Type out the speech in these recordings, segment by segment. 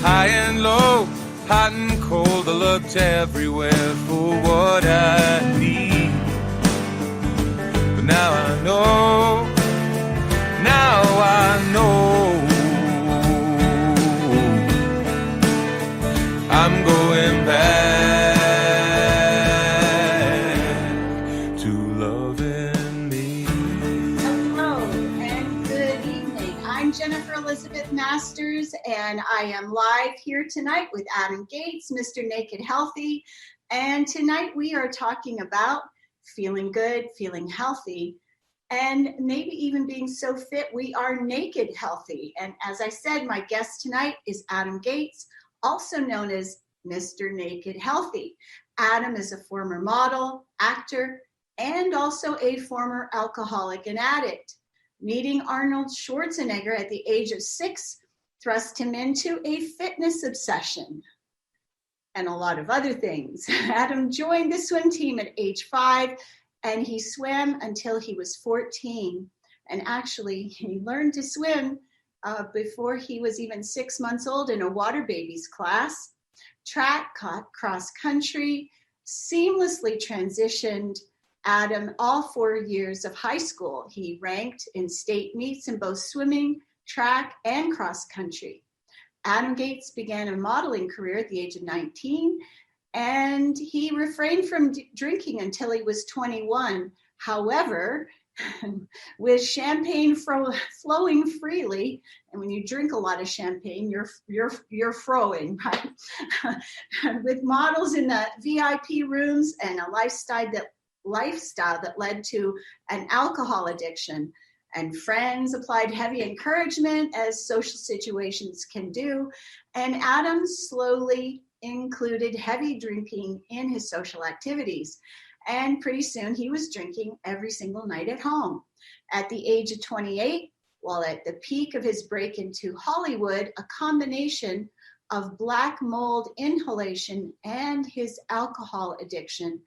high and low, hot and cold. I looked everywhere for what I need. But now I know, I'm going back to loving me. Hello and good evening. I'm Jennifer Elizabeth Masters, and I am live here tonight with Adam Gates, Mr. Naked Healthy. And tonight we are talking about feeling good, feeling healthy, and maybe even being so fit we are naked healthy. And as I said, my guest tonight is Adam Gates, also known as Mr. Naked Healthy. Adam is a former model, actor, and also a former alcoholic and addict. Meeting Arnold Schwarzenegger at the age of 6 thrust him into a fitness obsession and a lot of other things. Adam joined the swim team at age 5, and he swam until he was 14. And actually, he learned to swim before he was even 6 months old in a water babies class. Track, cross country, seamlessly transitioned Adam all 4 years of high school. He ranked in state meets in both swimming, track, and cross country. Adam Gates began a modeling career at the age of 19, and he refrained from drinking until he was 21. However, with champagne flowing freely, and when you drink a lot of champagne, you're frowing, right? With models in the VIP rooms and a lifestyle that led to an alcohol addiction. And friends applied heavy encouragement, as social situations can do. And Adam slowly included heavy drinking in his social activities. And pretty soon he was drinking every single night at home. At the age of 28, while at the peak of his break into Hollywood, a combination of black mold inhalation and his alcohol addiction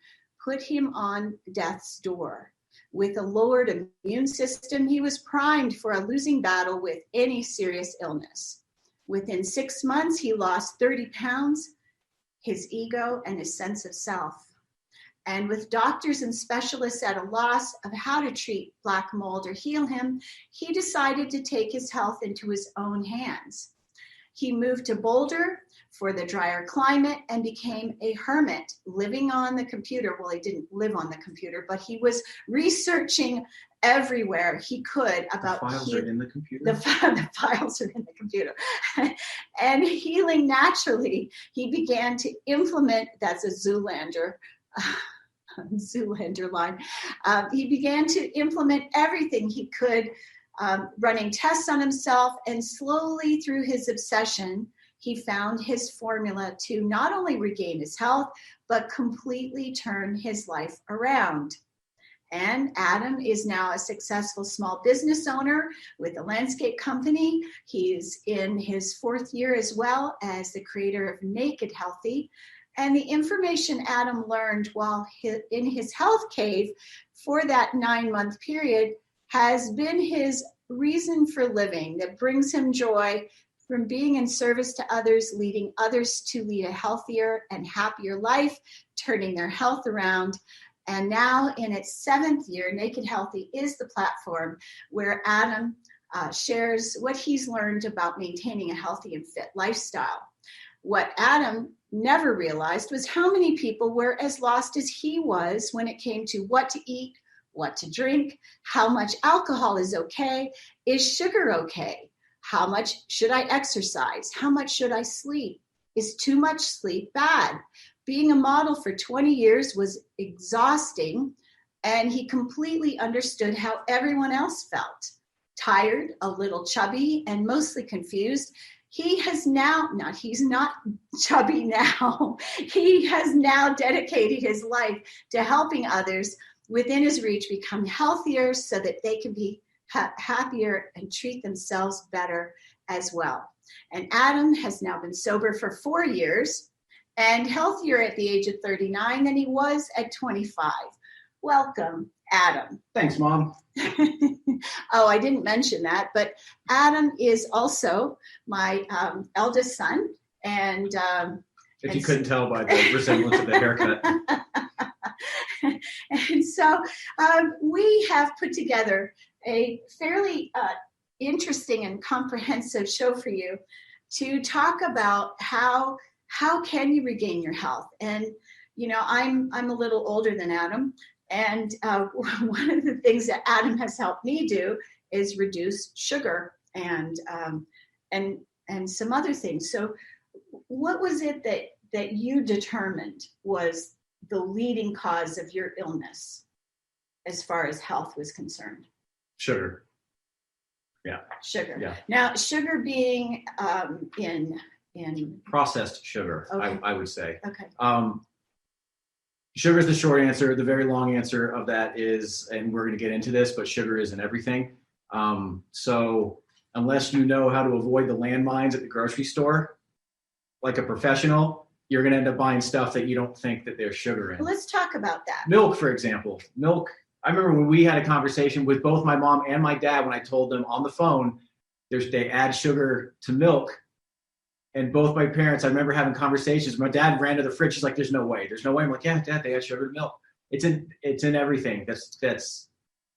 put him on death's door. With a lowered immune system, he was primed for a losing battle with any serious illness. Within 6 months, he lost 30 pounds, his ego, and his sense of self. And with doctors and specialists at a loss of how to treat black mold or heal him, he decided to take his health into his own hands. He moved to Boulder for the drier climate and became a hermit, living on the computer. Well, he didn't live on the computer, but he was researching everywhere he could about the files are in the computer. The files are in the computer. And healing naturally, he began to implement, that's a Zoolander line. He began to implement everything he could, running tests on himself, and slowly through his obsession, he found his formula to not only regain his health, but completely turn his life around. And Adam is now a successful small business owner with a landscape company. He's in his 4th year as well as the creator of Naked Healthy. And the information Adam learned while in his health cave for that 9-month period has been his reason for living, that brings him joy from being in service to others, leading others to lead a healthier and happier life, turning their health around. And now in its 7th year, Naked Healthy is the platform where Adam shares what he's learned about maintaining a healthy and fit lifestyle. What Adam never realized was how many people were as lost as he was when it came to what to eat, what to drink, how much alcohol is okay, is sugar okay, how much should I exercise, how much should I sleep, is too much sleep bad? Being a model for 20 years was exhausting, and he completely understood how everyone else felt. Tired, a little chubby, and mostly confused. He has now, he's not chubby now, he has now dedicated his life to helping others within his reach become healthier so that they can be happier and treat themselves better as well. And Adam has now been sober for 4 years and healthier at the age of 39 than he was at 25. Welcome, Adam. Thanks, Mom. Oh, I didn't mention that, but Adam is also my eldest son. And if you couldn't tell by the resemblance of the haircut. And so we have put together a fairly interesting and comprehensive show for you to talk about how can you regain your health. And you know, I'm a little older than Adam, and one of the things that Adam has helped me do is reduce sugar and some other things. So what was it that you determined was the leading cause of your illness as far as health was concerned? Sugar. Yeah. Sugar. Yeah. Now, sugar being in processed sugar, okay. I would say. Okay. Sugar is the short answer. The very long answer of that is, and we're going to get into this, but sugar isn't everything. So unless you know how to avoid the landmines at the grocery store, like a professional, you're going to end up buying stuff that you don't think that there's sugar in. Well, let's talk about that. Milk, for example. Milk. I remember when we had a conversation with both my mom and my dad when I told them on the phone, they add sugar to milk. And both my parents, I remember having conversations. My dad ran to the fridge. He's like, there's no way. I'm like, yeah, Dad, they add sugar to milk. It's in everything. That's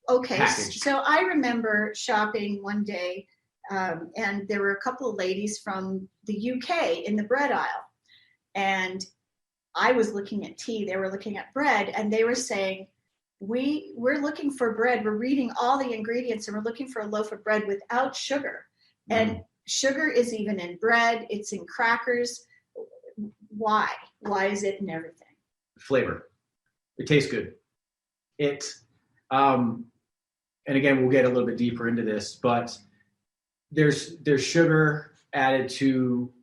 okay. Packaged. So I remember shopping one day, and there were a couple of ladies from the UK in the bread aisle. And I was looking at tea. They were looking at bread, and they were saying, we're looking for bread. We're reading all the ingredients, and we're looking for a loaf of bread without sugar. And sugar is even in bread. It's in crackers. Why? Why is it in everything? Flavor. It tastes good. And again, we'll get a little bit deeper into this, but there's sugar added to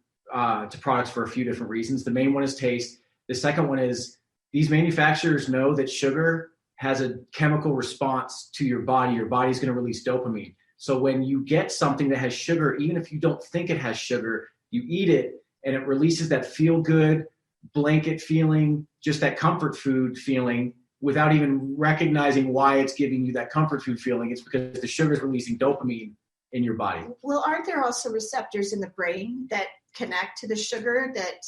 products for a few different reasons. The main one is taste. The second one is these manufacturers know that sugar has a chemical response to your body. Your body's going to release dopamine. So when you get something that has sugar, even if you don't think it has sugar, you eat it and it releases that feel good blanket feeling, just that comfort food feeling without even recognizing why it's giving you that comfort food feeling. It's because the sugar is releasing dopamine in your body. Well, aren't there also receptors in the brain that connect to the sugar that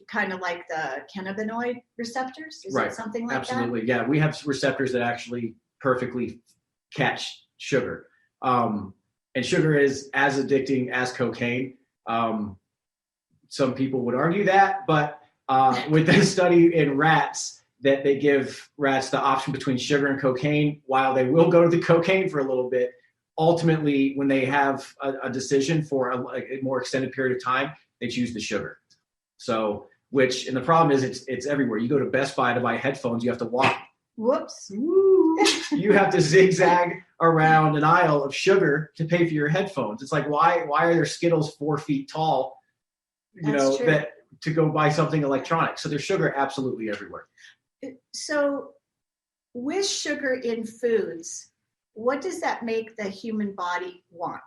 kind of like the cannabinoid receptors? Is right. it something like Absolutely. That? Yeah, we have receptors that actually perfectly catch sugar. And sugar is as addicting as cocaine. Some people would argue that, but with this study in rats, that they give rats the option between sugar and cocaine, while they will go to the cocaine for a little bit, ultimately, when they have a decision for a more extended period of time, they choose the sugar. So, and the problem is it's everywhere. You go to Best Buy to buy headphones, you have to walk. Whoops. You have to zigzag around an aisle of sugar to pay for your headphones. It's like, why are there Skittles 4 feet tall, that to go buy something electronic? So there's sugar absolutely everywhere. So with sugar in foods, what does that make the human body want?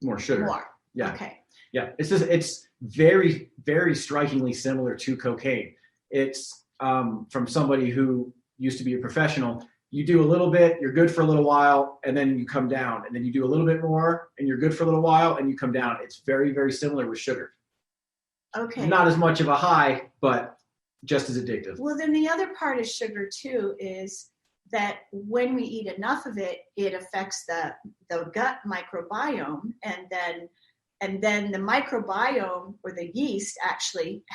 More sugar. More. Yeah. Okay. Yeah. It's very, very strikingly similar to cocaine. It's from somebody who used to be a professional. You do a little bit, you're good for a little while, and then you come down. And then you do a little bit more, and you're good for a little while, and you come down. It's very, very similar with sugar. Okay. Not as much of a high, but just as addictive. Then the other part of sugar too is that when we eat enough of it, it affects the gut microbiome, and then the microbiome or the yeast actually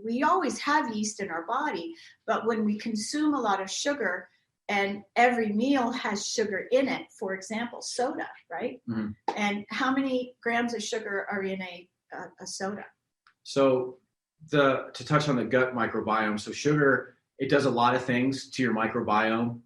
we always have yeast in our body, but when we consume a lot of sugar, and every meal has sugar in it, for example, soda, right? Mm-hmm. And how many grams of sugar are in a soda? So to touch on the gut microbiome, so sugar, it does a lot of things to your microbiome.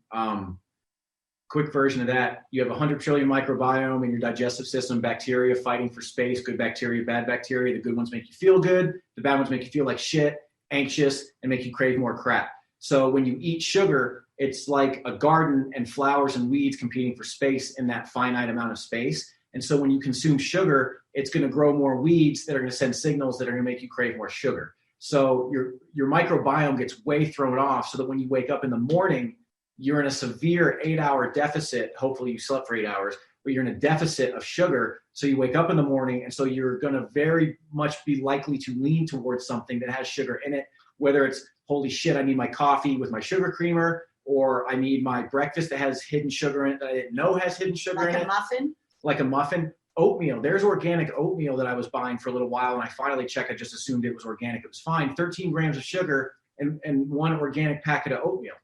Quick version of that, you have 100 trillion microbiome in your digestive system, bacteria fighting for space, good bacteria, bad bacteria. The good ones make you feel good. The bad ones make you feel like shit, anxious, and make you crave more crap. So when you eat sugar, it's like a garden and flowers and weeds competing for space in that finite amount of space. And so when you consume sugar, it's going to grow more weeds that are going to send signals that are going to make you crave more sugar. So your microbiome gets way thrown off, so that when you wake up in the morning, you're in a severe 8-hour deficit. Hopefully you slept for 8 hours, but you're in a deficit of sugar. So you wake up in the morning, and so you're going to very much be likely to lean towards something that has sugar in it, whether it's, holy shit, I need my coffee with my sugar creamer, or I need my breakfast that has hidden sugar in it that I didn't know has hidden sugar in it. Like a muffin? Like a muffin. Oatmeal. There's organic oatmeal that I was buying for a little while, and I finally checked. I just assumed it was organic. It was fine. 13 grams of sugar and one organic packet of oatmeal,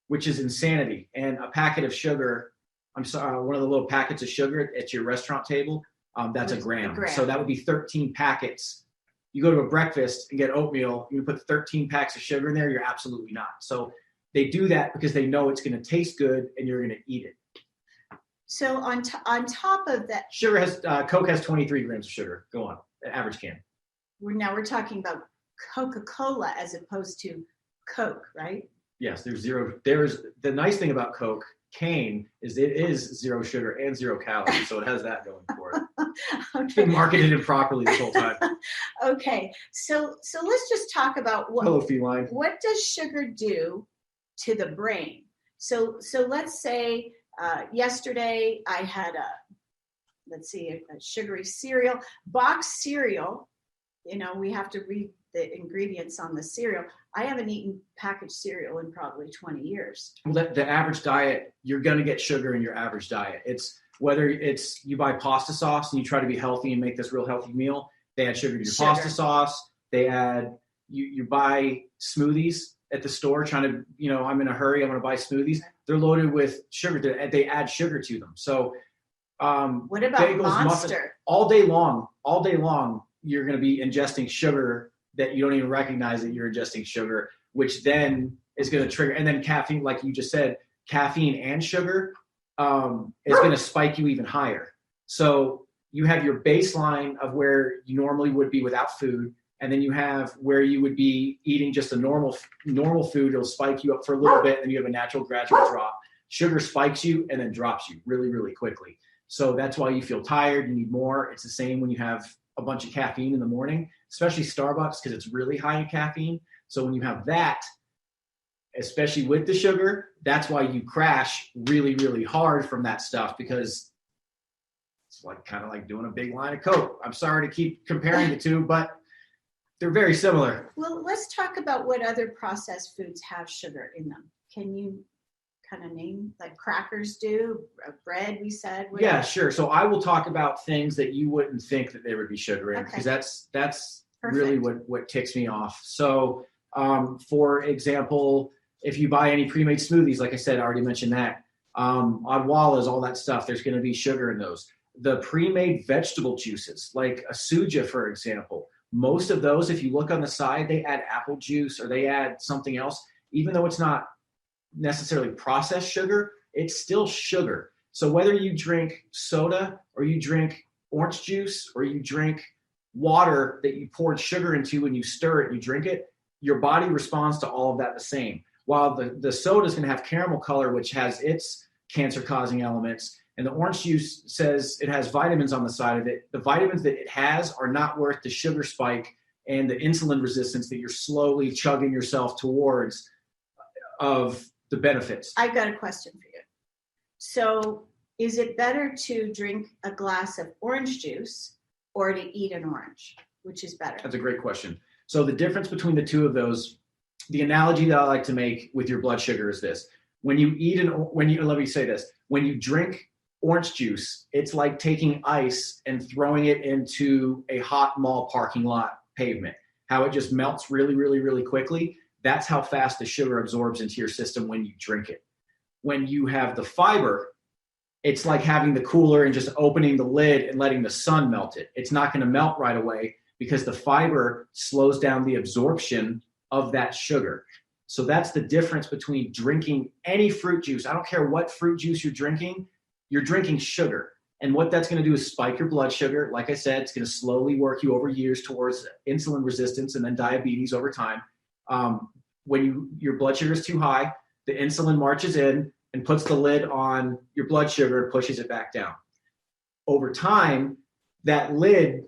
which is insanity. And a packet of sugar, I'm sorry, one of the little packets of sugar at your restaurant table, that's a gram. So that would be 13 packets. You go to a breakfast and get oatmeal, you put 13 packs of sugar in there, you're absolutely not. So they do that because they know it's going to taste good and you're going to eat it. So on top of that, sugar has Coke has 23 grams of sugar. Go on, an average can. We're talking about Coca-Cola as opposed to Coke, right? Yes, there's zero. There's the nice thing about Coke cane is it is zero sugar and 0 calories, so it has that going for it. Okay. It's been marketed improperly this whole time. Okay, so let's just talk about Hello, feline. What does sugar do to the brain? So let's say yesterday I had a sugary cereal, boxed cereal. You know, we have to read the ingredients on the cereal. I haven't eaten packaged cereal in probably 20 years. Well, the average diet, you're going to get sugar in your average diet. It's whether it's you buy pasta sauce and you try to be healthy and make this real healthy meal, they add sugar to your pasta sauce. They add, you buy smoothies at the store trying to, I'm in a hurry, I'm going to buy smoothies. They're loaded with sugar. They add sugar to them. So what about bagels, Monster? Muffins, all day long, you're going to be ingesting sugar that you don't even recognize that you're ingesting sugar, which then is going to trigger. And then caffeine, like you just said, caffeine and sugar is going to spike you even higher. So you have your baseline of where you normally would be without food. And then you have where you would be eating just a normal food. It'll spike you up for a little bit, and you have a natural gradual drop. Sugar spikes you and then drops you really, really quickly. So that's why you feel tired. You need more. It's the same when you have a bunch of caffeine in the morning, especially Starbucks, because it's really high in caffeine. So when you have that, especially with the sugar, that's why you crash really, really hard from that stuff, because it's kind of like doing a big line of Coke. I'm sorry to keep comparing the two, but they're very similar. Well, let's talk about what other processed foods have sugar in them. Can you kind of name, like crackers do, bread, we said? Yeah, sure. So I will talk about things that you wouldn't think that there would be sugar in, because that's really what ticks me off. So for example, if you buy any pre-made smoothies, like I said, I already mentioned that, Odwalas, all that stuff, there's going to be sugar in those. The pre-made vegetable juices, like a suja, for example, most of those, if you look on the side, they add apple juice or they add something else. Even though it's not necessarily processed sugar, it's still sugar. So whether you drink soda or you drink orange juice or you drink water that you poured sugar into and you stir it and you drink it, your body responds to all of that the same. While the soda is going to have caramel color, which has its cancer-causing elements, and the orange juice says it has vitamins on the side of it, the vitamins that it has are not worth the sugar spike and the insulin resistance that you're slowly chugging yourself towards of the benefits. I've got a question for you. So is it better to drink a glass of orange juice or to eat an orange? Which is better? That's a great question. So the difference between the two of those, the analogy that I like to make with your blood sugar is this. When you drink orange juice, it's like taking ice and throwing it into a hot mall parking lot pavement. How it just melts really, really, really quickly. That's how fast the sugar absorbs into your system when you drink it. When you have the fiber, it's like having the cooler and just opening the lid and letting the sun melt it. It's not going to melt right away because the fiber slows down the absorption of that sugar. So that's the difference between drinking any fruit juice. I don't care what fruit juice you're drinking sugar. And what that's going to do is spike your blood sugar. Like I said, it's going to slowly work you over years towards insulin resistance and then diabetes over time. When your blood sugar is too high, the insulin marches in and puts the lid on your blood sugar and pushes it back down. Over time, that lid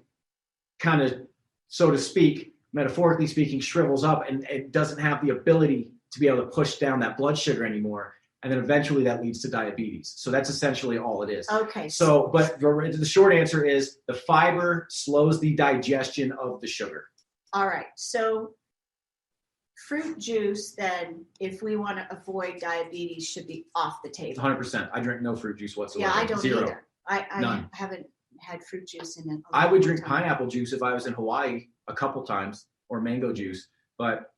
kind of, so to speak, metaphorically speaking, shrivels up and it doesn't have the ability to be able to push down that blood sugar anymore. And then eventually that leads to diabetes. So that's essentially all it is. Okay. So, but the short answer is the fiber slows the digestion of the sugar. All right. So fruit juice, then, if we want to avoid diabetes, should be off the table. 100%. I drink no fruit juice whatsoever. Yeah, I don't Zero. either. I None. haven't had fruit juice in it. I would drink pineapple juice if I was in Hawaii a couple times, or mango juice, but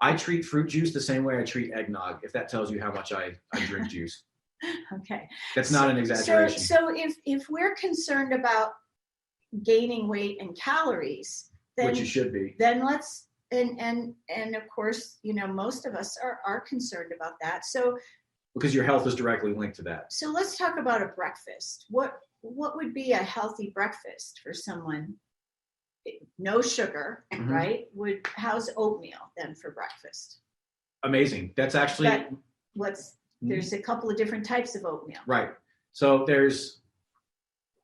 I treat fruit juice the same way I treat eggnog, if that tells you how much I drink juice. Okay. That's not an exaggeration. So if we're concerned about gaining weight and calories, then Which you should be. Then let's and of course, most of us are concerned about that. So because your health is directly linked to that. So let's talk about a breakfast. What would be a healthy breakfast for someone? No sugar, Mm-hmm. right? How's oatmeal then for breakfast? Amazing. That's actually there's a couple of different types of oatmeal. Right. So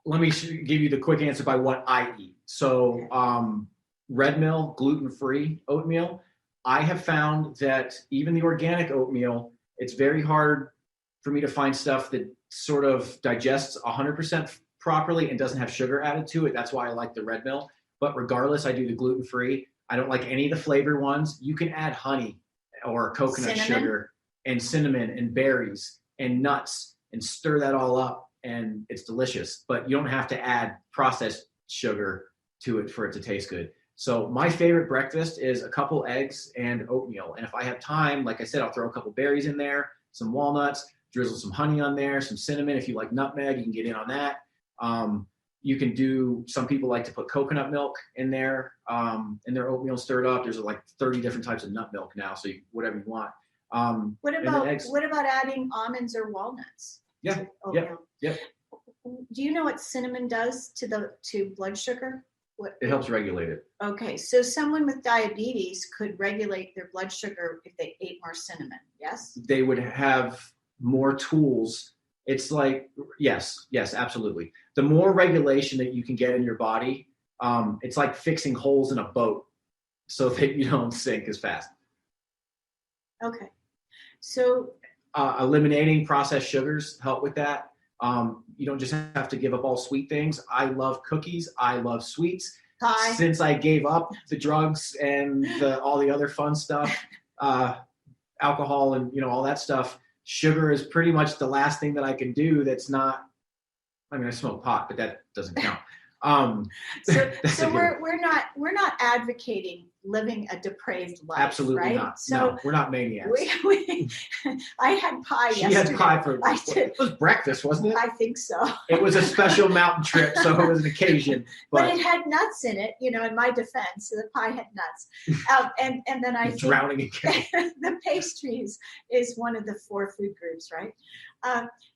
let me give you the quick answer by what I eat. So red mill, gluten-free oatmeal. I have found that even the organic oatmeal, it's very hard for me to find stuff that sort of digests 100% properly and doesn't have sugar added to it. That's why I like the red mill. But regardless, I do the gluten-free. I don't like any of the flavor ones. You can add honey or coconut sugar and cinnamon and berries and nuts and stir that all up, and it's delicious. But you don't have to add processed sugar to it for it to taste good. So my favorite breakfast is a couple eggs and oatmeal. And if I have time, like I said, I'll throw a couple berries in there, some walnuts, drizzle some honey on there, some cinnamon. If you like nutmeg, you can get in on that. You can some people like to put coconut milk in there, in their oatmeal stirred up. There's like 30 different types of nut milk now, so whatever you want. What about adding almonds or walnuts? Yeah. Yep. Do you know what cinnamon does to blood sugar? It helps regulate it. Okay, so someone with diabetes could regulate their blood sugar if they ate more cinnamon, yes? They would have more tools. It's like, yes, absolutely. The more regulation that you can get in your body, it's like fixing holes in a boat so that you don't sink as fast. Okay. So eliminating processed sugars help with that. You don't just have to give up all sweet things. I love cookies. I love sweets. Pie. Since I gave up the drugs and all the other fun stuff, alcohol and all that stuff, sugar is pretty much the last thing that I can do that's not, I smoke pot, but that doesn't count. So we're not advocating living a depraved life. Absolutely right? not. So no, we're not maniacs. I had pie She yesterday. had pie for it was breakfast, wasn't it? I think so. It was a special mountain trip, so it was an occasion. But it had nuts in it, in my defense. So the pie had nuts. And then I think drowning in cake. the pastries is one of the 4 food groups, right?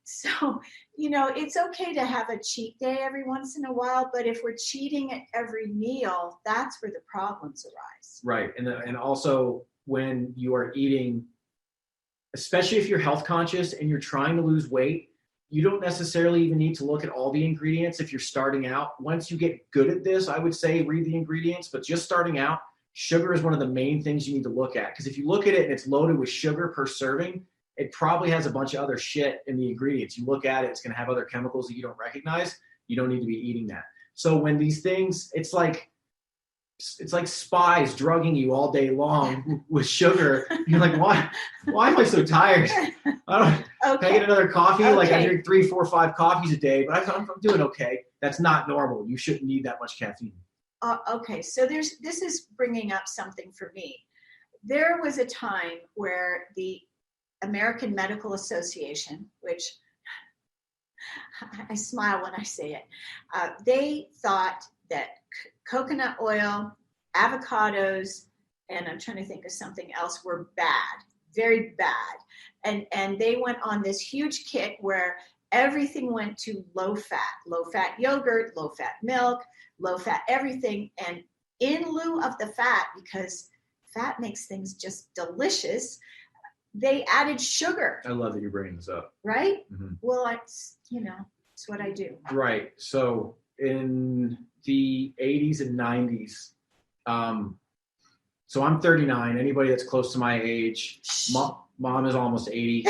So, it's okay to have a cheat day every once in a while, but if we're cheating at every meal, that's where the problems arise. Right. And also when you are eating, especially if you're health conscious and you're trying to lose weight, you don't necessarily even need to look at all the ingredients if you're starting out. Once you get good at this, I would say read the ingredients, but just starting out, sugar is one of the main things you need to look at. Because if you look at it and it's loaded with sugar per serving, it probably has a bunch of other shit in the ingredients. You look at it, it's going to have other chemicals that you don't recognize. You don't need to be eating that. So when these things, it's like spies drugging you all day long with sugar. You're like, why am I so tired? Can I get another coffee? Okay. Like I drink 3, 4, 5 coffees a day, but I'm doing okay. That's not normal. You shouldn't need that much caffeine. Okay, so this is bringing up something for me. There was a time where the American Medical Association, which I smile when I say it, they thought that coconut oil, avocados, and I'm trying to think of something else, were bad, very bad. And they went on this huge kick where everything went to low fat yogurt, low fat milk, low fat everything. And in lieu of the fat, because fat makes things just delicious, they added sugar. I love that you're bringing this up. Right? Mm-hmm. Well, it's what I do. Right. So in the 80s and 90s, so I'm 39. Anybody that's close to my age, Mom is almost 80.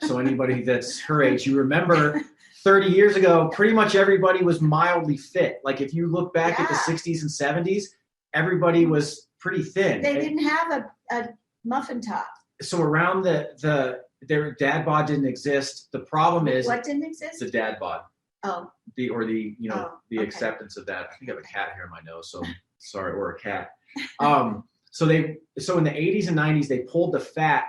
So anybody that's her age, you remember 30 years ago, pretty much everybody was mildly fit. Like if you look back at the 60s and 70s, everybody was pretty thin. They didn't have a muffin top. So around their dad bod didn't exist. The problem is what didn't exist? the dad bod. Oh. The Okay. acceptance of that. I think I have a cat here in my nose, so sorry, or a cat. So in the 80s and 90s, they pulled the fat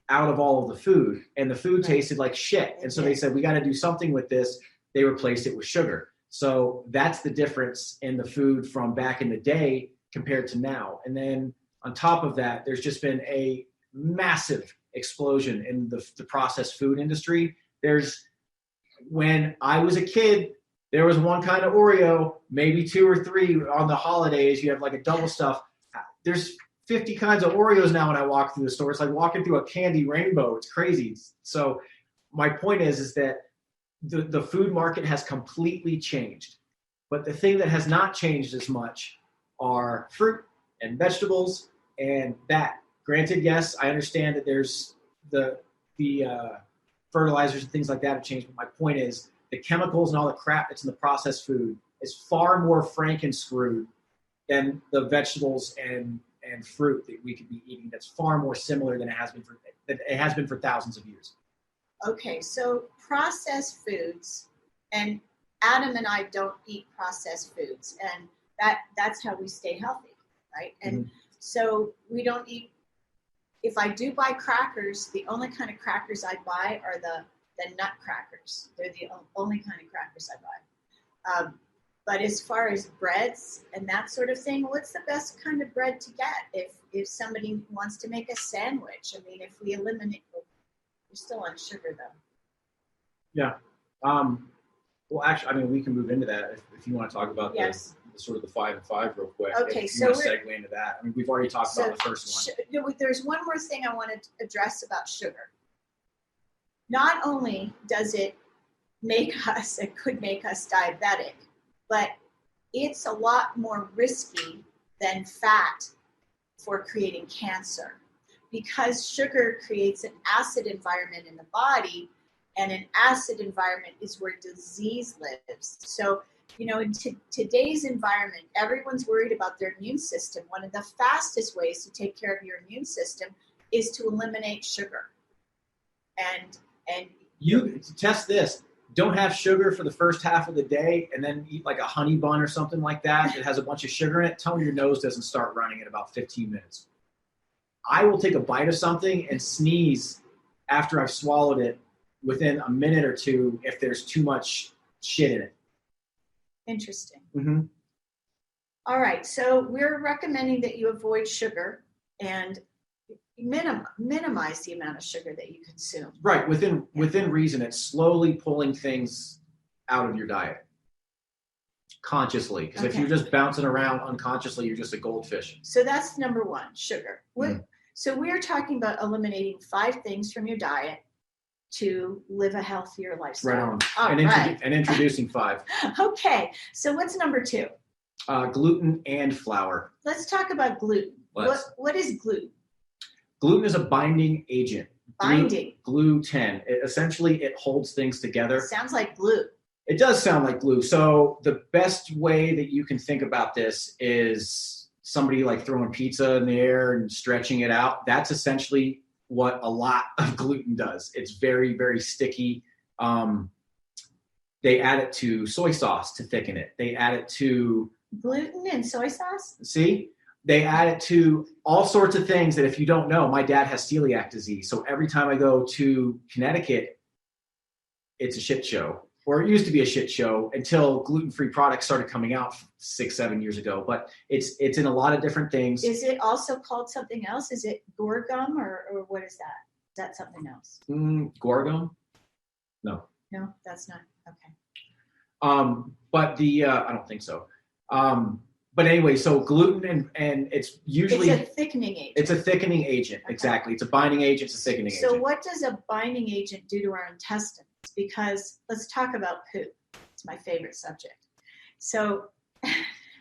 out of all of the food, and the food tasted like shit. And so they said, we got to do something with this. They replaced it with sugar. So that's the difference in the food from back in the day compared to now. And then on top of that, there's just been a massive explosion in the processed food industry. When I was a kid, there was one kind of Oreo, maybe 2 or 3 on the holidays. You have like a double stuff. There's 50 kinds of Oreos now when I walk through the store. It's like walking through a candy rainbow. It's crazy. So my point is that the food market has completely changed. But the thing that has not changed as much are fruit and vegetables and that. Granted, yes, I understand that there's the fertilizers and things like that have changed. But my point is the chemicals and all the crap that's in the processed food is far more franken-screwed than the vegetables and fruit that we could be eating. That's far more similar than it has been for thousands of years. Okay, so processed foods, and Adam and I don't eat processed foods, and that's how we stay healthy, right? And so we don't eat. If I do buy crackers, the only kind of crackers I buy are the nut crackers. They're the only kind of crackers I buy. But as far as breads and that sort of thing, what's the best kind of bread to get if somebody wants to make a sandwich? I mean, if we eliminate, we're still on sugar though. Yeah. Well, actually, I mean, we can move into that if you want to talk about the sort of the 5 and 5 real quick. Okay, so we're segue into that. I mean, we've already talked about the first one. There's one more thing I want to address about sugar. Not only does it could make us diabetic, but it's a lot more risky than fat for creating cancer, because sugar creates an acid environment in the body, and an acid environment is where disease lives. So, in today's environment, everyone's worried about their immune system. One of the fastest ways to take care of your immune system is to eliminate sugar. And you test this. Don't have sugar for the first half of the day and then eat like a honey bun or something like that that has a bunch of sugar in it. Tell me your nose doesn't start running in about 15 minutes. I will take a bite of something and sneeze after I've swallowed it within a minute or two if there's too much shit in it. Interesting. Mm-hmm. All right. So we're recommending that you avoid sugar and minimize the amount of sugar that you consume. Right. Within reason. It's slowly pulling things out of your diet consciously. Because if you're just bouncing around unconsciously, you're just a goldfish. So that's number 1, sugar. So we're talking about eliminating 5 things from your diet to live a healthier lifestyle. Right on. And introducing 5. Okay. So what's number 2? Gluten and flour. Let's talk about gluten. What is gluten? Gluten is a binding agent. Binding. Gluten. Essentially, it holds things together. It sounds like glue. It does sound like glue. So the best way that you can think about this is somebody like throwing pizza in the air and stretching it out. That's essentially what a lot of gluten does. It's very, very sticky. They add it to soy sauce to thicken it. They add it to gluten and soy sauce. See, they add it to all sorts of things that if you don't know, my dad has celiac disease. So every time I go to Connecticut, it's a shit show. Or it used to be a shit show until gluten-free products started coming out 6-7 years ago. But it's in a lot of different things. Is it also called something else? Is it gorgum or what is that? Is that something else? Gorgum? No. No, that's not. Okay. But I don't think so. But anyway, so gluten and it's usually it's a thickening agent. It's a thickening agent, exactly. It's a binding agent, it's a thickening agent. So what does a binding agent do to our intestines? Because let's talk about poop. It's my favorite subject. So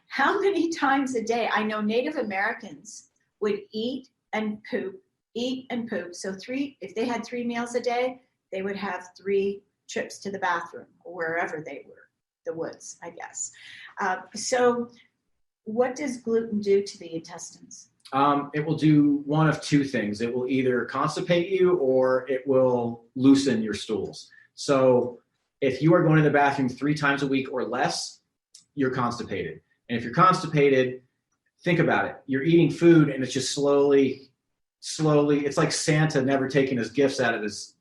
how many times a day? I know Native Americans would eat and poop eat and poop. So if they had 3 meals a day, they would have 3 trips to the bathroom or wherever they were, the woods, I guess. So what does gluten do to the intestines? It will do one of 2 things. It will either constipate you or it will loosen your stools. So if you are going to the bathroom 3 times a week or less, you're constipated. And if you're constipated, think about it. You're eating food and it's just slowly, it's like Santa never taking his gifts out of his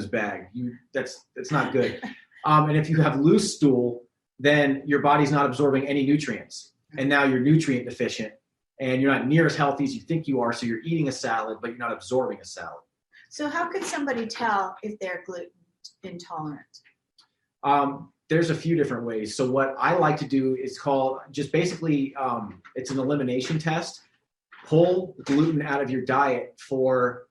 bag. That's not good. And if you have loose stool, then your body's not absorbing any nutrients. And now you're nutrient deficient and you're not near as healthy as you think you are. So you're eating a salad, but you're not absorbing a salad. So how could somebody tell if they're gluten intolerant? There's a few different ways. So what I like to do is called just basically, it's an elimination test. Pull gluten out of your diet for,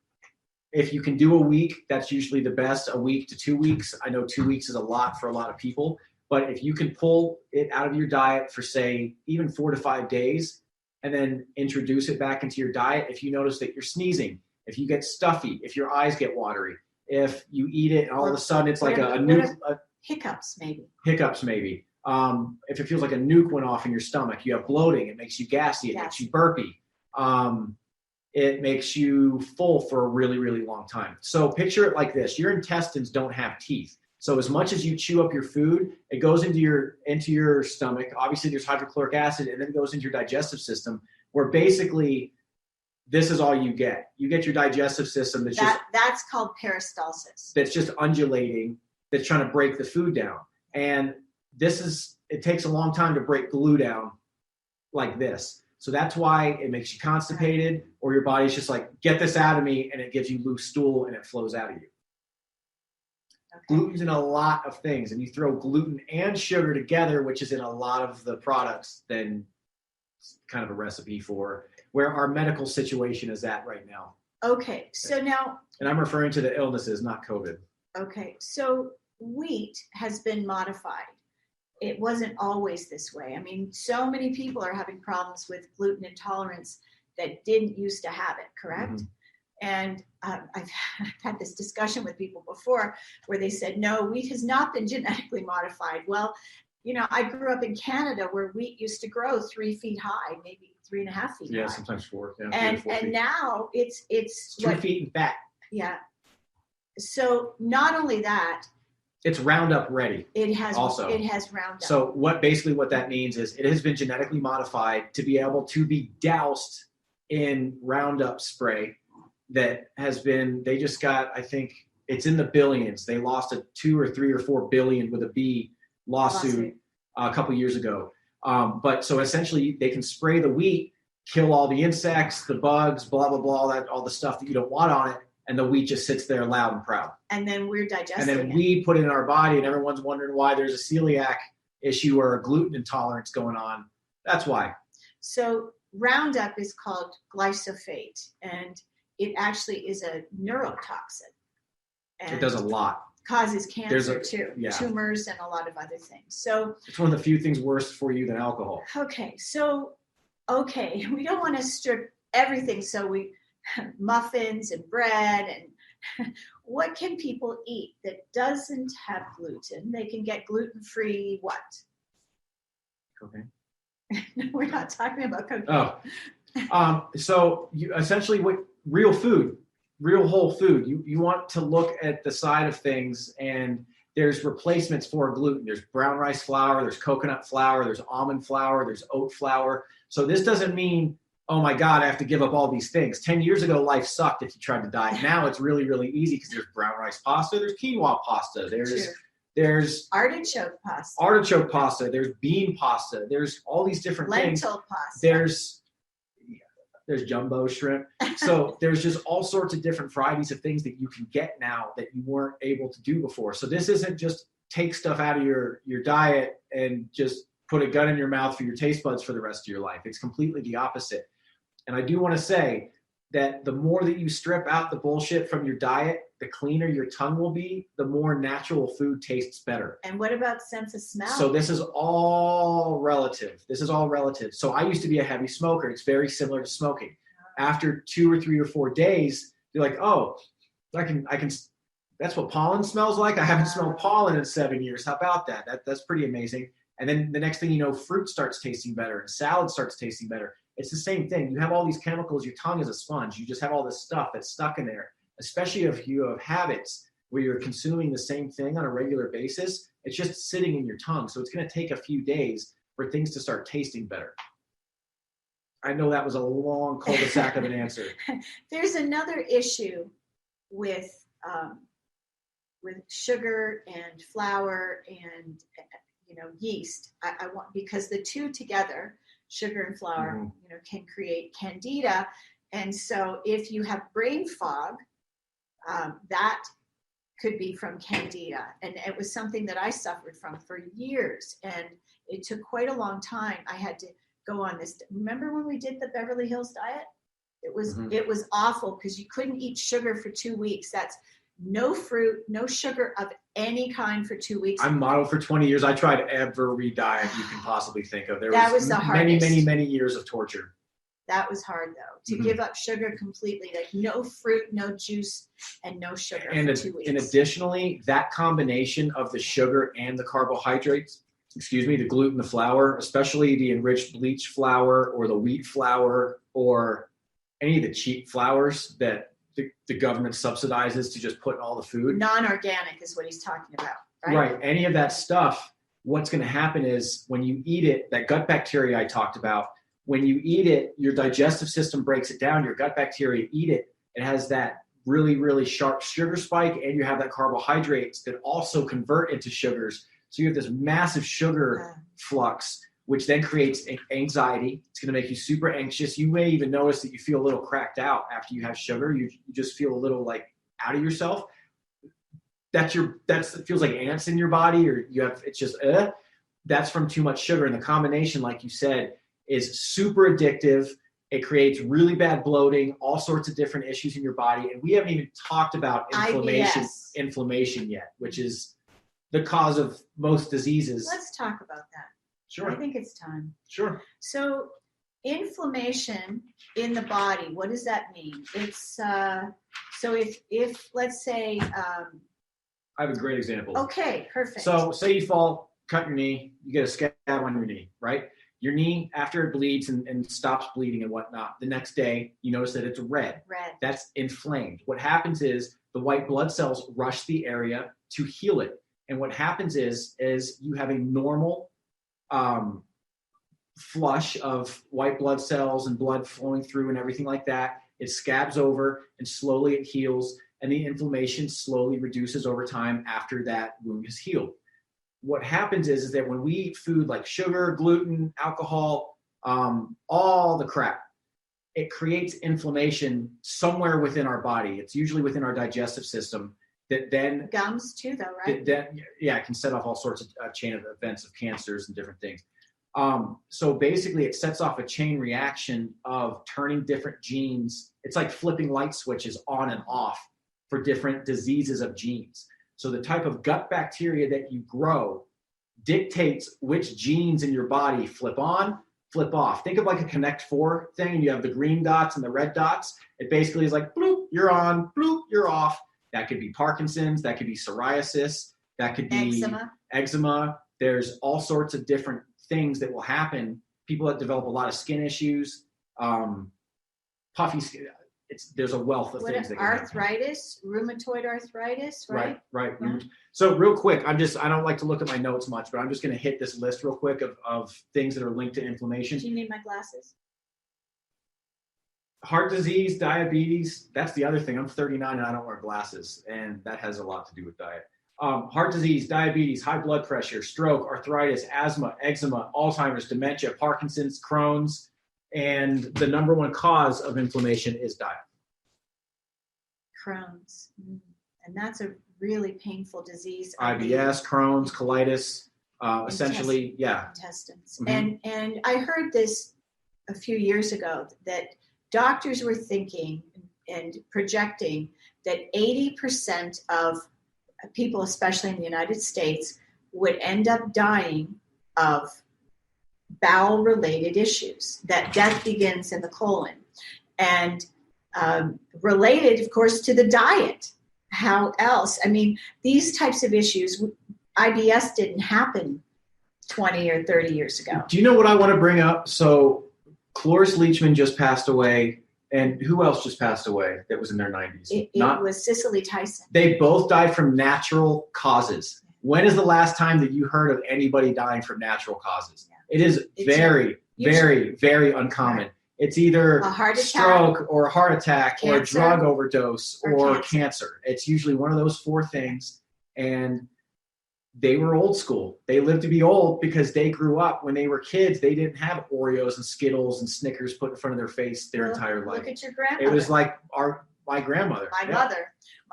if you can do a week, that's usually the best, a week to 2 weeks. I know 2 weeks is a lot for a lot of people, but if you can pull it out of your diet for, say, even 4 to 5 days, and then introduce it back into your diet, if you notice that you're sneezing, if you get stuffy, if your eyes get watery, if you eat it and all of a sudden it's like a nuke. Hiccups, maybe. If it feels like a nuke went off in your stomach, you have bloating, it makes you gassy, it makes you burpy. It makes you full for a really, really long time. So picture it like this. Your intestines don't have teeth. So as much as you chew up your food, it goes into your stomach. Obviously, there's hydrochloric acid, and then it goes into your digestive system, where basically this is all you get. You get your digestive system that's called peristalsis. That's just undulating, that's trying to break the food down. And it takes a long time to break glue down like this. So that's why it makes you constipated, or your body's just like, get this out of me, and it gives you loose stool and it flows out of you. Okay. Gluten's in a lot of things, and you throw gluten and sugar together, which is in a lot of the products, then it's kind of a recipe for where our medical situation is at right now. Okay, so now... And I'm referring to the illnesses, not COVID. Okay, so wheat has been modified. It wasn't always this way. I mean, so many people are having problems with gluten intolerance that didn't used to have it, correct? Mm-hmm. And I've had this discussion with people before where they said, no, wheat has not been genetically modified. Well, I grew up in Canada where wheat used to grow 3 feet high, maybe 3.5 feet high. Yeah, sometimes 4. Yeah, and 4 feet. Now it's 2 feet in fat. Yeah. So not only that, it's Roundup ready. It has Roundup. So what that means is it has been genetically modified to be able to be doused in Roundup spray that has been, they just got, I think it's in the billions. They lost a 2 or 3 or 4 billion with a B lawsuit a couple years ago. But so essentially they can spray the wheat, kill all the insects, the bugs, blah, blah, blah, all the stuff that you don't want on it. And the wheat just sits there loud and proud. And then we're digesting it. And then we put it in our body, and everyone's wondering why there's a celiac issue or a gluten intolerance going on. That's why. So Roundup is called glyphosate, and it actually is a neurotoxin. And it does a lot. Causes cancer too, tumors and a lot of other things. So it's one of the few things worse for you than alcohol. Okay, we don't want to strip everything, so we muffins and bread, and what can people eat that doesn't have gluten? They can get gluten-free what? Cocaine. No, we're not talking about cocaine. Oh, so you essentially real food, real whole food. You want to look at the side of things, and there's replacements for gluten. There's brown rice flour, there's coconut flour, there's almond flour, there's oat flour. So this doesn't mean, oh my God, I have to give up all these things. 10 years ago, life sucked if you tried to diet. Now it's really, really easy because there's brown rice pasta, there's quinoa pasta, there's artichoke pasta, there's bean pasta, there's all these different things. Lentil pasta. There's jumbo shrimp. So there's just all sorts of different varieties of things that you can get now that you weren't able to do before. So this isn't just take stuff out of your diet and just put a gun in your mouth for your taste buds for the rest of your life. It's completely the opposite. And I do want to say that the more that you strip out the bullshit from your diet, the cleaner your tongue will be, the more natural food tastes better. And what about sense of smell? So this is all relative. So I used to be a heavy smoker. It's very similar to smoking. after 2 or 3 or 4 days, you're like, oh, I can, that's what pollen smells like. I haven't smelled pollen in 7 years. How about that? That's pretty amazing. And then the next thing you know, fruit starts tasting better and salad starts tasting better. It's the same thing. You have all these chemicals. Your tongue is a sponge. You just have all this stuff that's stuck in there, especially if you have habits where you're consuming the same thing on a regular basis. It's just sitting in your tongue. So it's going to take a few days for things to start tasting better. I know that was a long cul-de-sac of an answer. There's another issue with sugar and flour and yeast. I want, because the two together, sugar and flour, can create candida. And so if you have brain fog, that could be from candida. And it was something that I suffered from for years. And it took quite a long time. I had to go on this. Remember when we did the Beverly Hills diet? It was awful because you couldn't eat sugar for 2 weeks. That's no fruit, no sugar of any kind for 2 weeks. I'm modeled for 20 years. I tried every diet you can possibly think of. That was the hardest. Many years of torture. That was hard, though, to give up sugar completely, like no fruit, no juice, and no sugar for 2 weeks. And additionally, that combination of the sugar and the carbohydrates, the gluten, the flour, especially the enriched bleached flour or the wheat flour or any of the cheap flours that the government subsidizes to just put in all the food. Non-organic is what he's talking about, right? Right. Any of that stuff, what's going to happen is when you eat it, that gut bacteria I talked about, when you eat it, your digestive system breaks it down, your gut bacteria eat it. It has that really, really sharp sugar spike, and you have that carbohydrates that also convert into sugars. So you have this massive sugar flux, which then creates anxiety. It's going to make you super anxious. You may even notice that you feel a little cracked out after you have sugar. You just feel a little like out of yourself. It feels like ants in your body, or that's from too much sugar. And the combination, like you said, is super addictive. It creates really bad bloating, all sorts of different issues in your body. And we haven't even talked about inflammation yet, which is the cause of most diseases. Let's talk about that. Sure. I think it's time. Sure. So inflammation in the body, what does that mean? It's so if let's say I have a great example. Okay, perfect. So say you fall, cut your knee, you get a scab on your knee, right? Your knee, after it bleeds and stops bleeding and whatnot, the next day you notice that it's red. That's inflamed. What happens is the white blood cells rush the area to heal it. And what happens is you have a normal flush of white blood cells and blood flowing through and everything like that. It scabs over and slowly it heals, and the inflammation slowly reduces over time after that wound is healed. What happens is that when we eat food like sugar, gluten, alcohol, all the crap, it creates inflammation somewhere within our body. It's usually within our digestive system that then gums too, though, right? It can set off all sorts of chain of events of cancers and different things. So basically it sets off a chain reaction of turning different genes. It's like flipping light switches on and off for different diseases of genes. So the type of gut bacteria that you grow dictates which genes in your body flip on, flip off. Think of like a Connect 4 thing, and you have the green dots and the red dots. It basically is like, bloop, you're on, bloop, you're off. That could be Parkinson's, that could be psoriasis, that could be eczema. There's all sorts of different things that will happen. People that develop a lot of skin issues, puffy skin. There's a wealth of things that can arthritis, rheumatoid arthritis, right? Right. Yeah. So real quick, I don't like to look at my notes much, but I'm just going to hit this list real quick of things that are linked to inflammation. Do you need my glasses? Heart disease, diabetes. That's the other thing. I'm 39 and I don't wear glasses, and that has a lot to do with diet. Heart disease, diabetes, high blood pressure, stroke, arthritis, asthma, eczema, Alzheimer's, dementia, Parkinson's, Crohn's. And the number one cause of inflammation is diet. Crohn's. And that's a really painful disease. IBS, Crohn's, colitis, essentially, intestines. Mm-hmm. And I heard this a few years ago that doctors were thinking and projecting that 80% of people, especially in the United States, would end up dying of bowel-related issues, that death begins in the colon. and related, of course, to the diet. How else? I mean, these types of issues, IBS didn't happen 20 or 30 years ago. Do you know what I want to bring up? So Cloris Leachman just passed away. And who else just passed away that was in their 90s? It was Cicely Tyson. They both died from natural causes. When is the last time that you heard of anybody dying from natural causes? Yeah. It is very, very uncommon. Right. It's either a heart attack, stroke or a heart attack, cancer, or a drug overdose or cancer. It's usually one of those four things. And they were old school. They lived to be old because they grew up when they were kids. They didn't have Oreos and Skittles and Snickers put in front of their face their entire life. Look at your grandmother. It was like my grandmother.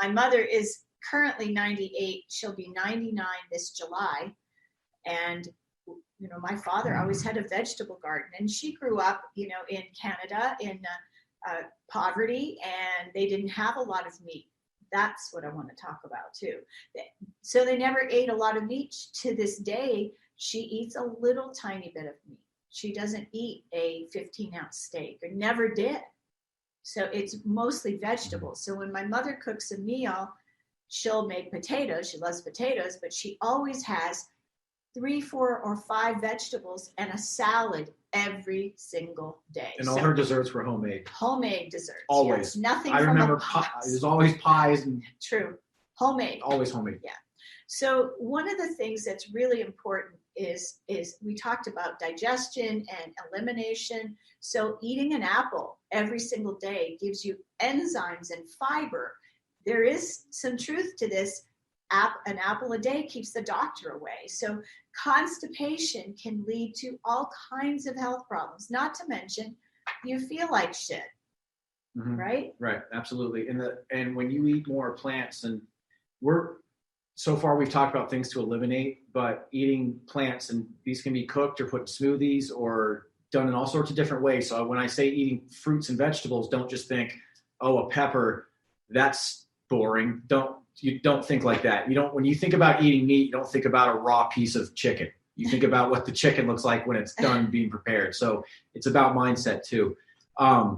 My mother is currently 98. She'll be 99 this July. And, you know, my father always had a vegetable garden. And she grew up, you know, in Canada in poverty, and they didn't have a lot of meat. That's what I want to talk about too. So they never ate a lot of meat. To this day, she eats a little tiny bit of meat. She doesn't eat a 15-ounce steak, or never did. So it's mostly vegetables. So when my mother cooks a meal, she'll make potatoes. She loves potatoes, but she always has 3, 4, or 5 vegetables and a salad every single day. And all her desserts were homemade. Homemade desserts. Always. Yes. Nothing I from remember a box. There's always pies. And True. Homemade. Always homemade. Yeah. So one of the things that's really important is we talked about digestion and elimination. So eating an apple every single day gives you enzymes and fiber. There is some truth to this. An apple a day keeps the doctor away. So constipation can lead to all kinds of health problems, not to mention you feel like shit, right? Right, absolutely. And when you eat more plants, and so far we've talked about things to eliminate, but eating plants, and these can be cooked or put in smoothies or done in all sorts of different ways. So when I say eating fruits and vegetables, don't just think, oh, a pepper, that's boring. You don't think like that. When you think about eating meat, you don't think about a raw piece of chicken. You think about what the chicken looks like when it's done being prepared. So it's about mindset too. I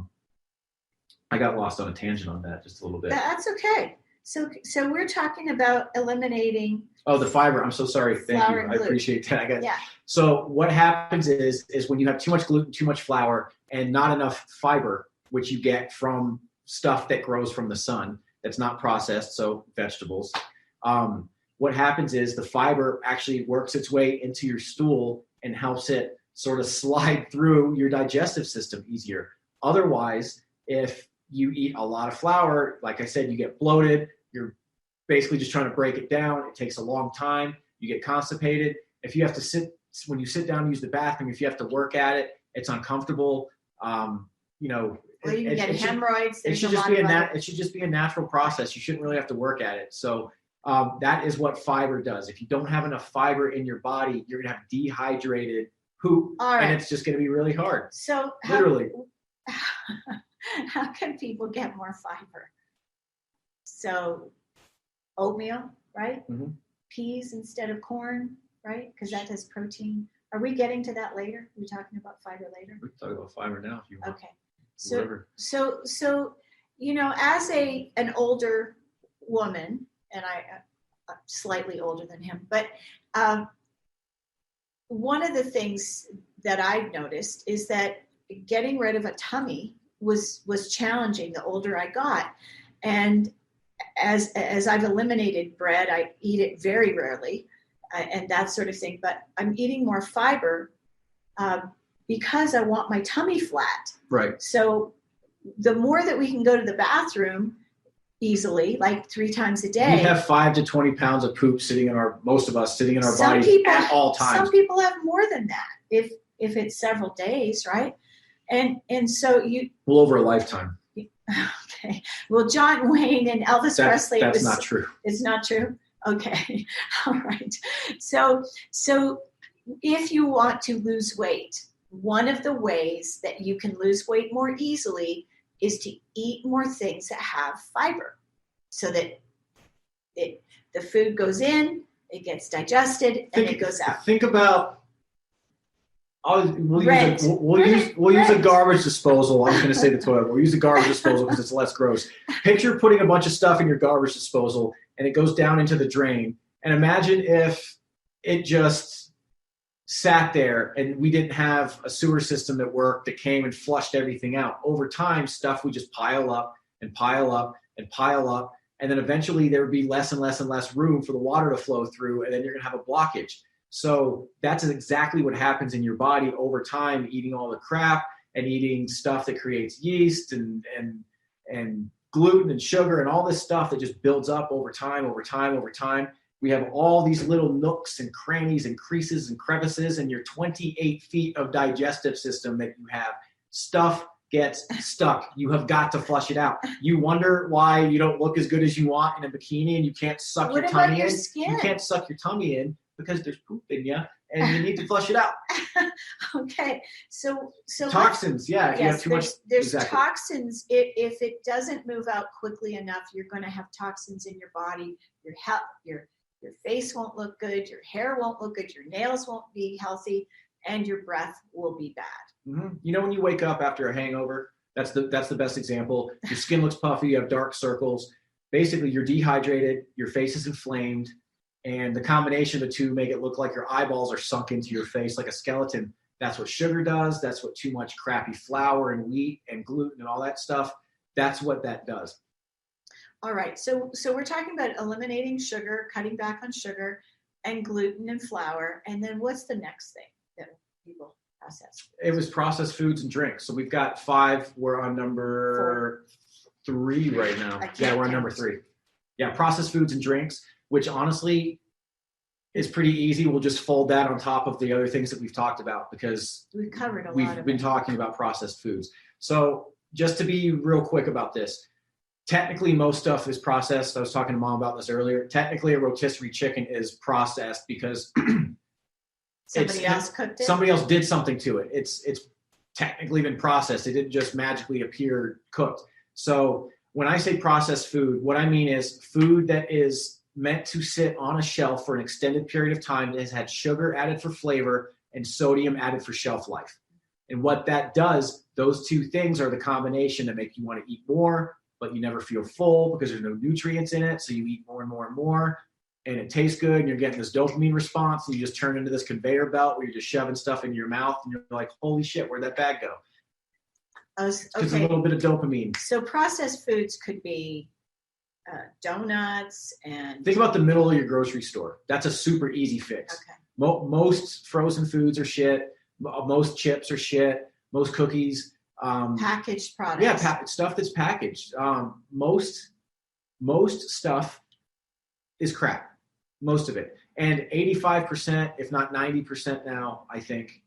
got lost on a tangent on that just a little bit. That's okay. So we're talking about eliminating. Oh, the fiber. I'm so sorry. Thank you. I appreciate that. Yeah. So what happens is when you have too much gluten, too much flour, and not enough fiber, which you get from stuff that grows from the sun, that's not processed, so vegetables. What happens is the fiber actually works its way into your stool and helps it sort of slide through your digestive system easier. Otherwise, if you eat a lot of flour, like I said, you get bloated. You're basically just trying to break it down. It takes a long time. You get constipated. If you have to when you sit down and use the bathroom, if you have to work at it, it's uncomfortable. Or you can get hemorrhoids. It should just be a natural process. You shouldn't really have to work at it. So that is what fiber does. If you don't have enough fiber in your body, you're going to have dehydrated poop, and it's just going to be really hard. So literally. How can people get more fiber? So oatmeal, right? Mm-hmm. Peas instead of corn, right? Because that has protein. Are we getting to that later? Are we talking about fiber later? We can talk about fiber now if you want. Okay. So as an older woman, and I'm slightly older than him, but one of the things that I've noticed is that getting rid of a tummy was challenging the older I got. And as I've eliminated bread, I eat it very rarely and that sort of thing, but I'm eating more fiber because I want my tummy flat. Right. So the more that we can go to the bathroom easily, like 3 times a day. We have 5 to 20 pounds of poop most of us sitting in our bodies at all times. Some people have more than that if it's several days, right? And so well, over a lifetime. Okay. Well, John Wayne and Elvis Presley. That's not true. It's not true? Okay. All right. So if you want to lose weight, one of the ways that you can lose weight more easily is to eat more things that have fiber so that the food goes in, it gets digested, and it goes out. Think about We'll use a garbage disposal. I was going to say the toilet. We'll use a garbage disposal because it's less gross. Picture putting a bunch of stuff in your garbage disposal and it goes down into the drain. And imagine if it just sat there and we didn't have a sewer system that worked that came and flushed everything out. Over time, stuff would just pile up and pile up and pile up. And then eventually there would be less and less and less room for the water to flow through. And then you're going to have a blockage. So that's exactly what happens in your body over time, eating all the crap and eating stuff that creates yeast and gluten and sugar and all this stuff that just builds up over time. We have all these little nooks and crannies and creases and crevices in your 28 feet of digestive system that you have. Stuff gets stuck. You have got to flush it out. You wonder why you don't look as good as you want in a bikini and you can't suck your tummy in. You can't suck your tummy in because there's poop in you and you need to flush it out. Okay. So toxins. Yeah. If you have too much. There's toxins. If it doesn't move out quickly enough, you're going to have toxins in your body. Your face won't look good, your hair won't look good, your nails won't be healthy, and your breath will be bad. Mm-hmm. You know, when you wake up after a hangover, that's the best example. Your skin looks puffy, you have dark circles. Basically, you're dehydrated, your face is inflamed, and the combination of the two make it look like your eyeballs are sunk into your face like a skeleton. That's what sugar does. That's what too much crappy flour and wheat and gluten and all that stuff, that's what that does. All right, so we're talking about eliminating sugar, cutting back on sugar, and gluten and flour, and then what's the next thing that people process? It was processed foods and drinks. So we've got 5. We're on number 3 right now. Yeah, we're on number 3. Yeah, processed foods and drinks, which honestly is pretty easy. We'll just fold that on top of the other things that we've talked about because we've covered we've been talking about processed foods. So just to be real quick about this. Technically, most stuff is processed. I was talking to Mom about this earlier. Technically, a rotisserie chicken is processed because somebody else cooked it. Somebody else did something to it. It's technically been processed. It didn't just magically appear cooked. So when I say processed food, what I mean is food that is meant to sit on a shelf for an extended period of time that has had sugar added for flavor and sodium added for shelf life. And what that does, those two things are the combination that make you want to eat more, but you never feel full because there's no nutrients in it. So you eat more and more and more and it tastes good and you're getting this dopamine response and you just turn into this conveyor belt where you're just shoving stuff into your mouth and you're like, holy shit, where'd that bag go? It's a little bit of dopamine. So processed foods could be donuts and... Think about the middle of your grocery store. That's a super easy fix. Okay. Most frozen foods are shit. Most chips are shit. Most cookies... packaged products. Yeah, stuff that's packaged. Most stuff is crap. Most of it. And 85%, if not 90% now, I think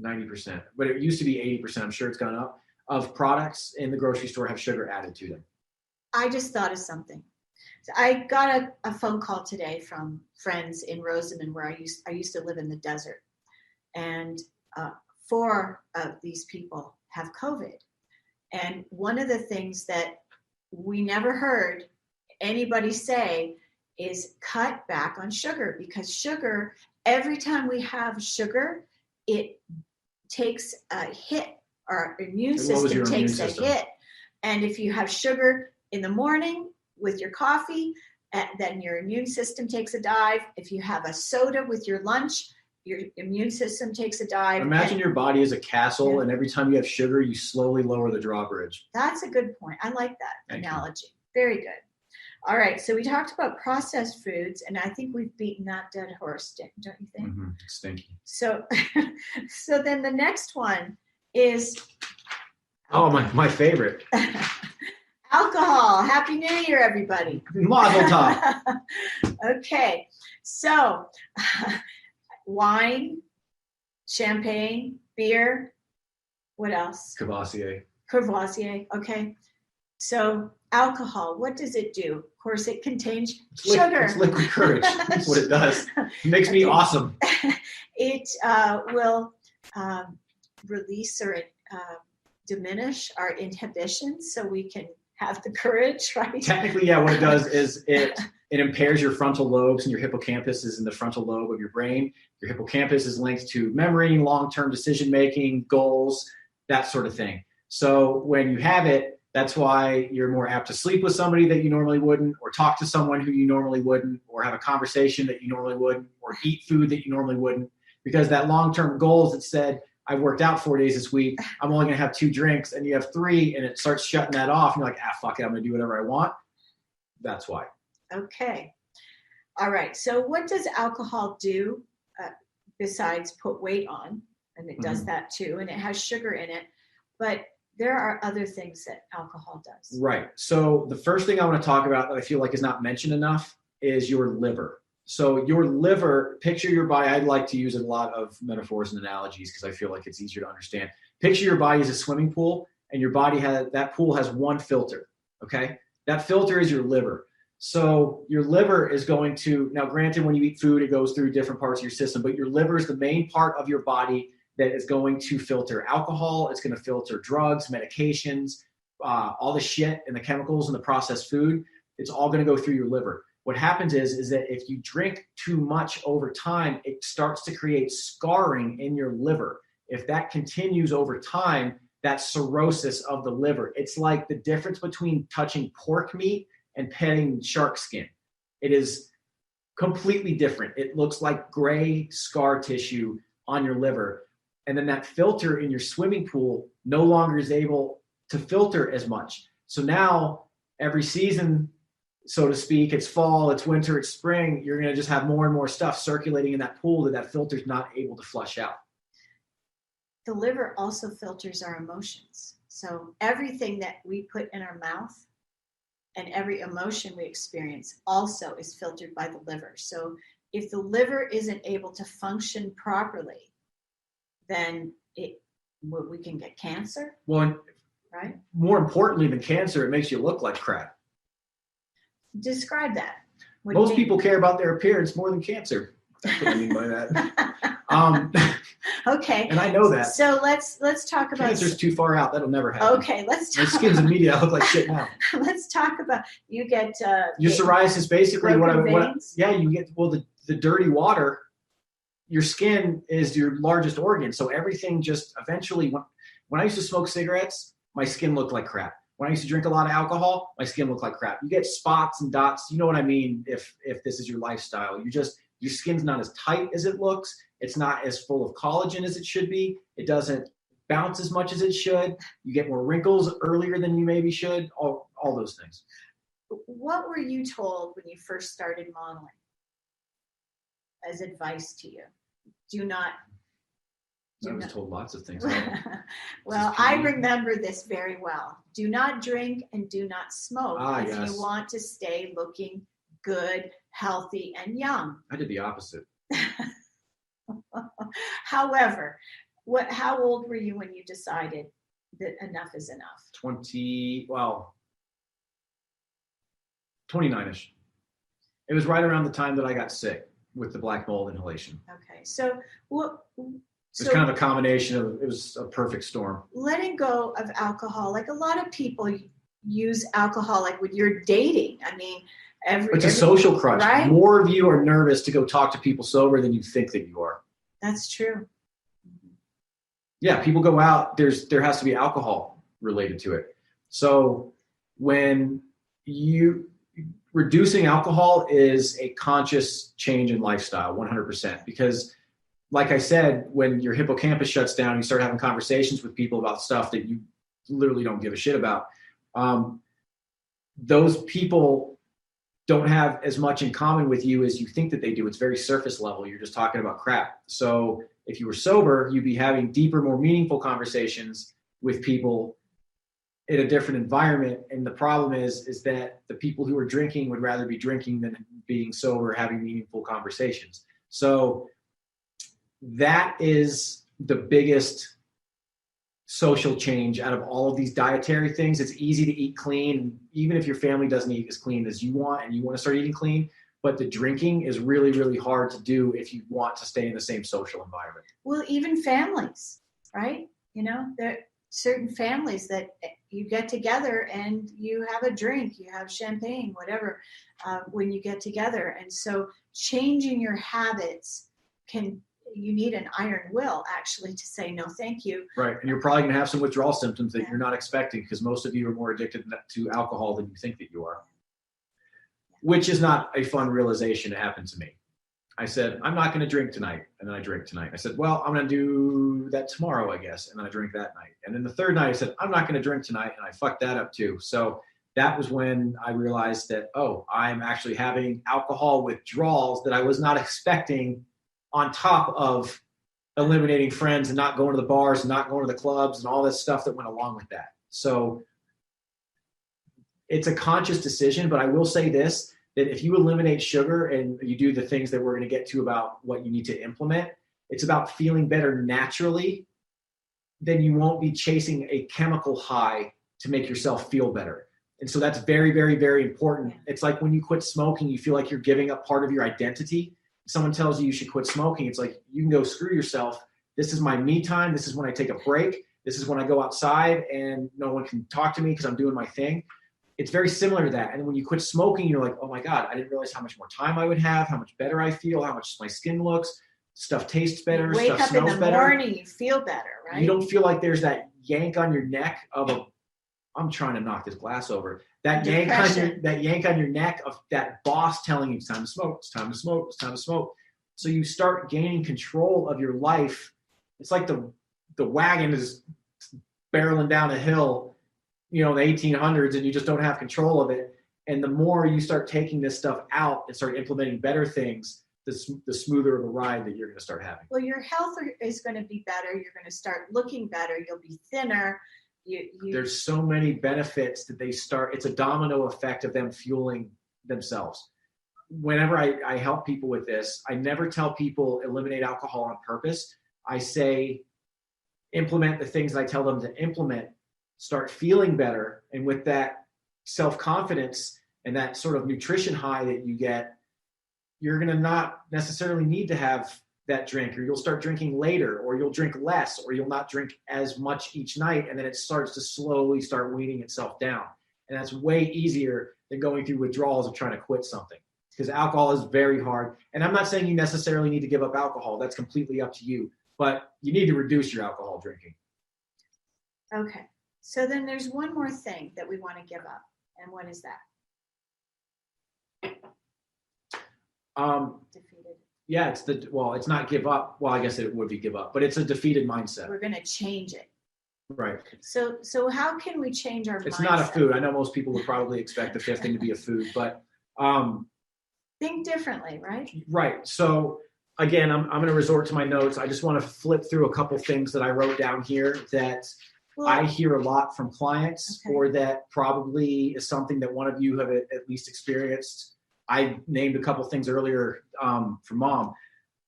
90%, but it used to be 80%, I'm sure it's gone up, of products in the grocery store have sugar added to them. I just thought of something. So I got a phone call today from friends in Rosamond where I used to live in the desert. And 4 of these people have COVID. And one of the things that we never heard anybody say is cut back on sugar, because sugar, every time we have sugar, it takes a hit. Our immune system takes a hit. And if you have sugar in the morning with your coffee, then your immune system takes a dive. If you have a soda with your lunch, your immune system takes a dive. Imagine your body is a castle, and every time you have sugar, you slowly lower the drawbridge. That's a good point. I like that analogy. Very good. All right, so we talked about processed foods, and I think we've beaten that dead horse, don't you think? Mm-hmm. Stinky. So then the next one is... Oh, my favorite. Alcohol. Happy New Year, everybody. Mazel tov. Okay, so... wine, champagne, beer, what else? Cavassier. Okay. So alcohol, what does it do? Of course, it contains sugar. It's liquid courage. That's what it does. It makes me awesome. It will release or diminish our inhibitions so we can have the courage, right? Technically, yeah, what it does is it it impairs your frontal lobes, and your hippocampus is in the frontal lobe of your brain. Your hippocampus is linked to memory, long-term decision-making, goals, that sort of thing. So when you have it, that's why you're more apt to sleep with somebody that you normally wouldn't, or talk to someone who you normally wouldn't, or have a conversation that you normally wouldn't, or eat food that you normally wouldn't, because that long-term goals that said, I've worked out 4 days this week, I'm only going to have 2 drinks, and you have 3, and it starts shutting that off, and you're like, fuck it, I'm going to do whatever I want. That's why. Okay. All right. So what does alcohol do besides put weight on? And it does that too, and it has sugar in it. But there are other things that alcohol does. Right. So the first thing I want to talk about that I feel like is not mentioned enough is your liver. So your liver, picture your body. I'd like to use a lot of metaphors and analogies because I feel like it's easier to understand. Picture your body as a swimming pool, and your body that pool has one filter. Okay. That filter is your liver. So your liver is going to, now granted, when you eat food, it goes through different parts of your system, but your liver is the main part of your body that is going to filter alcohol. It's going to filter drugs, medications, all the shit and the chemicals and the processed food. It's all going to go through your liver. What happens is that if you drink too much over time, it starts to create scarring in your liver. If that continues over time, that's cirrhosis of the liver. It's like the difference between touching pork meat and petting shark skin. It is completely different. It looks like gray scar tissue on your liver. And then that filter in your swimming pool no longer is able to filter as much. So now every season, so to speak, it's fall, it's winter, it's spring, you're going to just have more and more stuff circulating in that pool that filter's not able to flush out. The liver also filters our emotions. So everything that we put in our mouth and every emotion we experience also is filtered by the liver. So if the liver isn't able to function properly, then we can get cancer. Well, right? More importantly than cancer, it makes you look like crap. Describe that. Most people care about their appearance more than cancer. That's what I mean by that. Okay. And I know that. So let's talk about cancer's too far out. That'll never happen. Okay, let's talk. My skin's immediate. I look like shit now. Let's talk about you get your psoriasis. Basically, you get the dirty water. Your skin is your largest organ, so everything just eventually. When I used to smoke cigarettes, my skin looked like crap. When I used to drink a lot of alcohol, my skin looked like crap. You get spots and dots. You know what I mean? If this is your lifestyle, your skin's not as tight as it looks. It's not as full of collagen as it should be. It doesn't bounce as much as it should. You get more wrinkles earlier than you maybe should. All those things. What were you told when you first started modeling as advice to you? I was told lots of things. Well, I remember this very well. Do not drink and do not smoke if yes. you want to stay looking good, healthy, and young. I did the opposite. However, how old were you when you decided that enough is enough? 29-ish. It was right around the time that I got sick with the black mold inhalation. Okay, so what? It was kind of a combination it was a perfect storm. Letting go of alcohol, like a lot of people use alcohol, like when you're dating. I mean, it's a social crutch. Right? More of you are nervous to go talk to people sober than you think that you are. That's true. Yeah, people go out. There has to be alcohol related to it. So when reducing alcohol is a conscious change in lifestyle, 100%, because like I said, when your hippocampus shuts down, you start having conversations with people about stuff that you literally don't give a shit about. Those people don't have as much in common with you as you think that they do. It's very surface level. You're just talking about crap. So if you were sober, you'd be having deeper, more meaningful conversations with people in a different environment. And the problem is that the people who are drinking would rather be drinking than being sober, having meaningful conversations. So that is the biggest social change out of all of these dietary things. It's easy to eat clean, even if your family doesn't eat as clean as you want and you want to start eating clean. But the drinking is really, really hard to do if you want to stay in the same social environment. Well, even families, right? There are certain families that you get together and you have a drink, you have champagne, whatever, when you get together. And so changing your habits you need an iron will actually to say no thank you. Right. And you're probably going to have some withdrawal symptoms that you're not expecting, because most of you are more addicted to alcohol than you think that you are, which is not a fun realization to happen to me. I said, I'm not going to drink tonight. And then I drank tonight. I said, well, I'm going to do that tomorrow, I guess. And then I drank that night. And then the third night I said, I'm not going to drink tonight. And I fucked that up too. So that was when I realized that, oh, I'm actually having alcohol withdrawals that I was not expecting, on top of eliminating friends and not going to the bars and not going to the clubs and all this stuff that went along with that. So it's a conscious decision, but I will say this, that if you eliminate sugar and you do the things that we're going to get to about what you need to implement, it's about feeling better naturally. Then you won't be chasing a chemical high to make yourself feel better. And so that's very, very, very important. It's like when you quit smoking, you feel like you're giving up part of your identity. Someone tells you should quit smoking. It's like, you can go screw yourself. This is my me time. This is when I take a break. This is when I go outside and no one can talk to me because I'm doing my thing. It's very similar to that. And when you quit smoking, you're like, oh my God, I didn't realize how much more time I would have, how much better I feel, how much my skin looks, stuff tastes better, you wake stuff up smells in the better. morning, you feel better, right? You don't feel like there's that yank on your neck of I'm trying to knock this glass over. That yank on your neck of that boss telling you it's time to smoke, it's time to smoke, it's time to smoke. So you start gaining control of your life. It's like the wagon is barreling down a hill, in the 1800s, and you just don't have control of it. And the more you start taking this stuff out and start implementing better things, the smoother of a ride that you're going to start having. Well, your health is going to be better. You're going to start looking better. You'll be thinner. There's so many benefits that it's a domino effect of them fueling themselves. Whenever I help people with this, I never tell people eliminate alcohol on purpose. I say implement the things I tell them to implement, start feeling better. And with that self-confidence and that sort of nutrition high that you get, you're going to not necessarily need to have that drink, or you'll start drinking later, or you'll drink less, or you'll not drink as much each night. And then it starts to slowly start weaning itself down. And that's way easier than going through withdrawals of trying to quit something. Because alcohol is very hard. And I'm not saying you necessarily need to give up alcohol. That's completely up to you. But you need to reduce your alcohol drinking. Okay. So then there's one more thing that we want to give up. And what is that? Defeated. Yeah, it's not give up. Well, I guess it would be give up, but it's a defeated mindset. We're going to change it. Right. So how can we change our mindset? It's not a food. I know most people would probably expect the fifth thing to be a food, but think differently, right? Right. So again, I'm going to resort to my notes. I just want to flip through a couple things that I wrote down here that I hear a lot from clients, or that probably is something that one of you have at least experienced. I named a couple things earlier from Mom.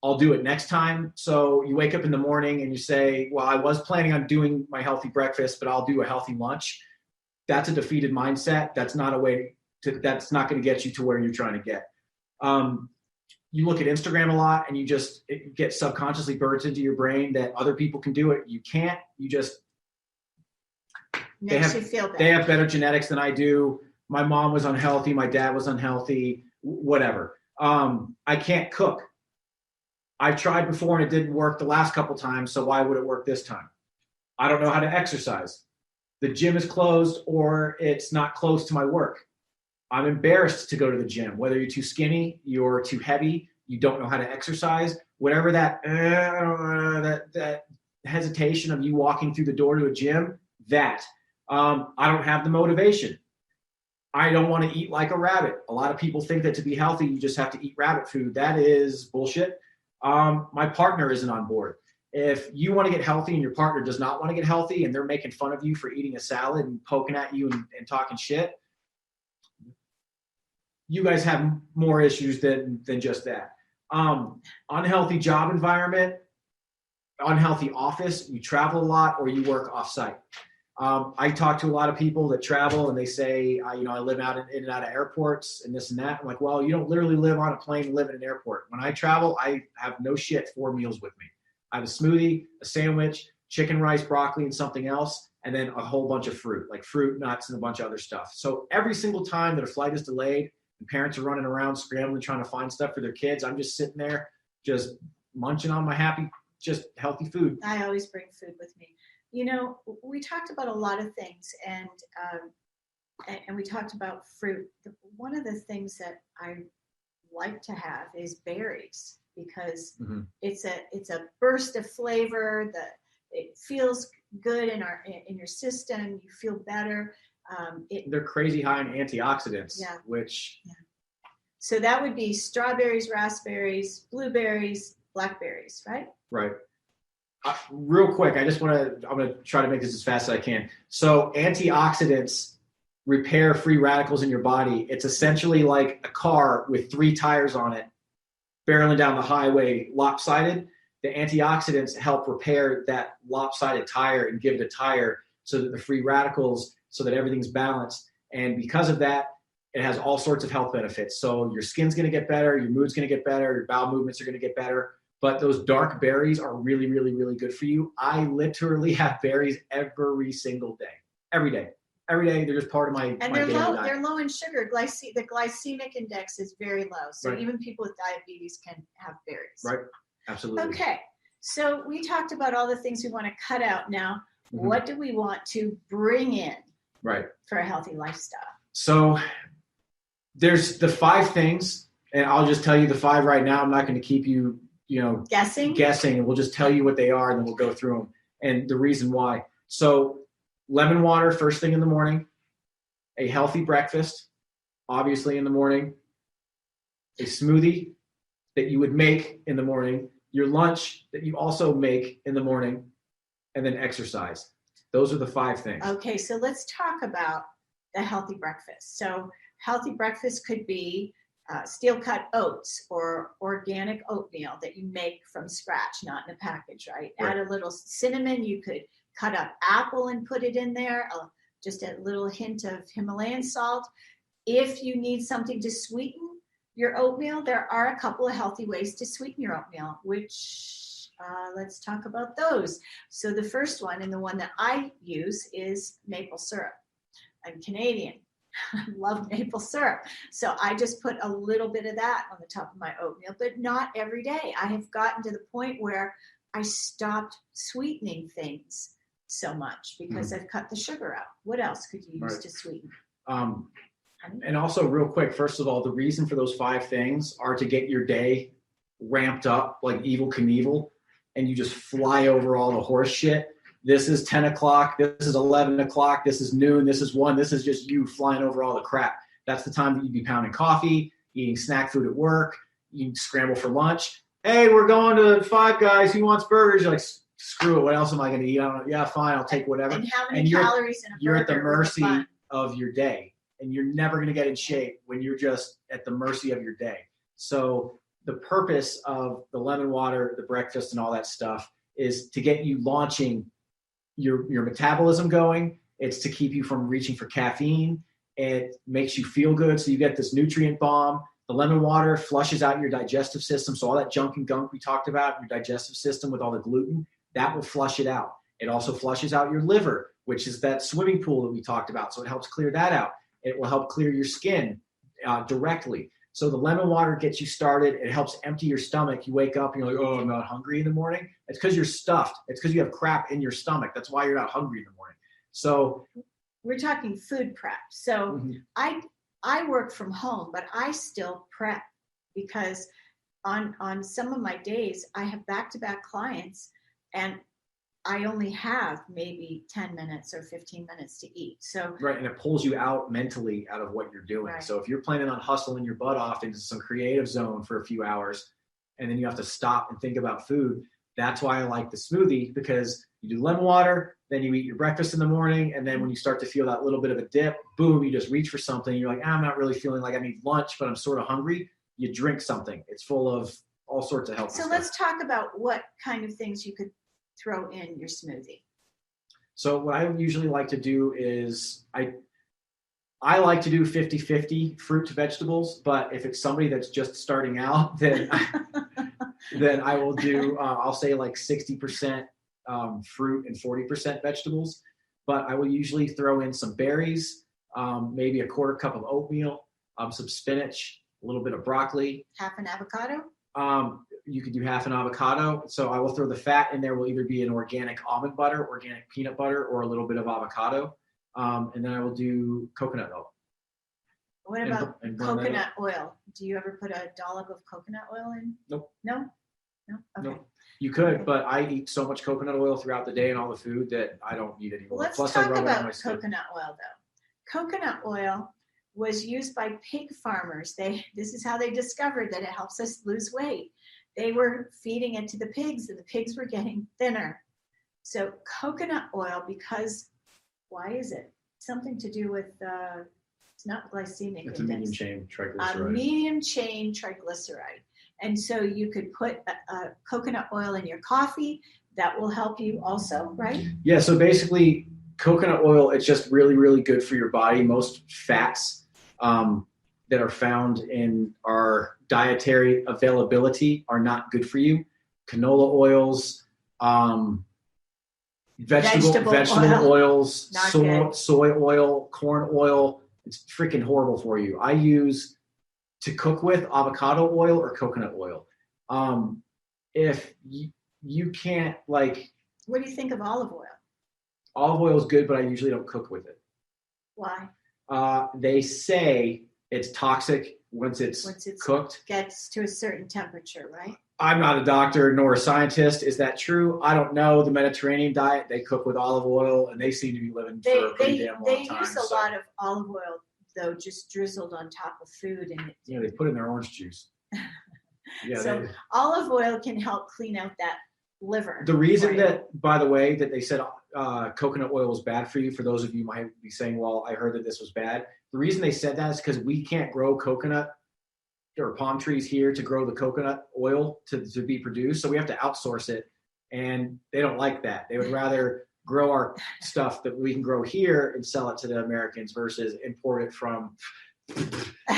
I'll do it next time. So you wake up in the morning and you say, well, I was planning on doing my healthy breakfast, but I'll do a healthy lunch. That's a defeated mindset. That's not that's not going to get you to where you're trying to get. You look at Instagram a lot and it gets subconsciously burnt into your brain that other people can do it. You can't. They have better genetics than I do. My mom was unhealthy. My dad was unhealthy, whatever. I can't cook. I've tried before and it didn't work the last couple times. So why would it work this time? I don't know how to exercise. The gym is closed or it's not close to my work. I'm embarrassed to go to the gym, whether you're too skinny, you're too heavy, you don't know how to exercise, whatever that hesitation of you walking through the door to a gym, I don't have the motivation. I don't want to eat like a rabbit. A lot of people think that to be healthy, you just have to eat rabbit food. That is bullshit. My partner isn't on board. If you want to get healthy and your partner does not want to get healthy and they're making fun of you for eating a salad and poking at you and talking shit, you guys have more issues than just that. Unhealthy job environment, unhealthy office, you travel a lot or you work off-site. I talk to a lot of people that travel and they say, I live in and out of airports and this and that. I'm like, well, you don't literally live on a plane and live in an airport. When I travel, I have no shit 4 meals with me. I have a smoothie, a sandwich, chicken, rice, broccoli, and something else. and then a whole bunch of fruit, like fruit, nuts, and a bunch of other stuff. So every single time that a flight is delayed and parents are running around scrambling, trying to find stuff for their kids, I'm just sitting there, just munching on my just healthy food. I always bring food with me. You know, we talked about a lot of things, and we talked about fruit. One of the things that I like to have is berries, because it's a burst of flavor. It feels good in your system. You feel better. They're crazy high in antioxidants, So that would be strawberries, raspberries, blueberries, blackberries, right? Right. Real quick, I'm going to try to make this as fast as I can. So antioxidants repair free radicals in your body. It's essentially like a car with 3 tires on it, barreling down the highway, lopsided. The antioxidants help repair that lopsided tire and give it a tire so that the free radicals, so that everything's balanced. And because of that, it has all sorts of health benefits. So your skin's going to get better, your mood's going to get better, your bowel movements are going to get better. But those dark berries are really, really, really good for you. I literally have berries every single day. Every day. Every day, they're just part of my daily diet. They're low in sugar. The glycemic index is very low. So even people with diabetes can have berries. Right. Absolutely. Okay. So we talked about all the things we want to cut out now. What do we want to bring in for a healthy lifestyle? So there's the 5 things, and I'll just tell you the 5 right now. I'm not going to keep you guessing, and we'll just tell you what they are, and then we'll go through them and the reason why. So lemon water first thing in the morning, a healthy breakfast, obviously in the morning, a smoothie that you would make in the morning, your lunch that you also make in the morning, and then exercise. Those are the 5 things. Okay, so let's talk about the healthy breakfast. So healthy breakfast could be steel-cut oats or organic oatmeal that you make from scratch, not in a package, right? Add a little cinnamon. You could cut up apple and put it in there, just a little hint of Himalayan salt. If you need something to sweeten your oatmeal, there are a couple of healthy ways to sweeten your oatmeal, which let's talk about those. So the first one, and the one that I use, is maple syrup. I'm Canadian. I love maple syrup. So I just put a little bit of that on the top of my oatmeal, but not every day. I have gotten to the point where I stopped sweetening things so much because I've cut the sugar out. What else could you use to sweeten? And also real quick, first of all, the reason for those 5 things are to get your day ramped up like Evel Knievel, and you just fly over all the horse shit. This is 10 o'clock. This is 11 o'clock. This is noon. This is 1. This is just you flying over all the crap. That's the time that you'd be pounding coffee, eating snack food at work. You scramble for lunch. Hey, we're going to Five Guys. Who wants burgers? You're like, screw it. What else am I going to eat? Yeah, fine. I'll take whatever. And how many calories in a burger? You're at the mercy of your day. And you're never going to get in shape when you're just at the mercy of your day. So the purpose of the lemon water, the breakfast, and all that stuff is to get you launching your metabolism going. It's to keep you from reaching for caffeine. It makes you feel good, so you get this nutrient bomb. The lemon water flushes out your digestive system, so all that junk and gunk we talked about in your digestive system with all the gluten, that will flush it out. It also flushes out your liver, which is that swimming pool that we talked about, so it helps clear that out. It will help clear your skin directly. So the lemon water gets you started. It helps empty your stomach. You wake up and you're like, oh, I'm not hungry in the morning. It's because you're stuffed. It's because you have crap in your stomach. That's why you're not hungry in the morning. So we're talking food prep. So I work from home, but I still prep because on some of my days, I have back-to-back clients and I only have maybe 10 minutes or 15 minutes to eat. So right, and it pulls you out mentally out of what you're doing. Right. So if you're planning on hustling your butt off into some creative zone for a few hours, and then you have to stop and think about food, that's why I like the smoothie, because you do lemon water, then you eat your breakfast in the morning, and then when you start to feel that little bit of a dip, boom, you just reach for something. You're like, I'm not really feeling like I need lunch, but I'm sort of hungry. You drink something. It's full of all sorts of healthy stuff. So let's talk about what kind of things you could throw in your smoothie. So what I usually like to do is I like to do 50-50 fruit to vegetables, but if it's somebody that's just starting out, then then I will do I'll say like 60% fruit and 40% vegetables. but I will usually throw in some berries, maybe a quarter cup of oatmeal, some spinach, a little bit of broccoli. Half an avocado? You could do half an avocado. So I will throw the fat in there. Will either be an organic almond butter, organic peanut butter, or a little bit of avocado. And then I will do coconut milk. What about coconut oil? Do you ever put a dollop of coconut oil in? Nope. No? No? Okay. Nope. You could, but I eat so much coconut oil throughout the day and all the food that I don't need anymore. Let's Plus, talk I rub it on about my skin. coconut oil, though. Coconut oil was used by pig farmers. This is how they discovered that it helps us lose weight. They were feeding it to the pigs, and the pigs were getting thinner. So coconut oil, because why is it? Something to do with it's not glycemic It's index. a medium chain triglyceride. A medium chain triglyceride. And so you could put coconut oil in your coffee. That will help you also, right? Yeah, so basically coconut oil, it's just really, really good for your body. Most fats that are found in our dietary availability are not good for you. Canola oils, vegetable oils, soy oil, corn oil. It's freaking horrible for you. I use to cook with avocado oil or coconut oil. If you can't like. What do you think of olive oil? Olive oil is good, but I usually don't cook with it. Why? They say it's toxic once it's cooked. Gets to a certain temperature, right? I'm not a doctor nor a scientist. Is that true? I don't know. The Mediterranean diet, they cook with olive oil, and they seem to be living for a pretty damn long time. They use a lot of olive oil, though, just drizzled on top of food. And they put in their orange juice. So olive oil can help clean out that liver. The reason that, by the way, that they said coconut oil is bad for you, for those of you might be saying, well, I heard that this was bad. The reason they said that is because we can't grow coconut or palm trees here to grow the coconut oil to be produced. So we have to outsource it. And they don't like that. They would rather grow our stuff that we can grow here and sell it to the Americans versus import it from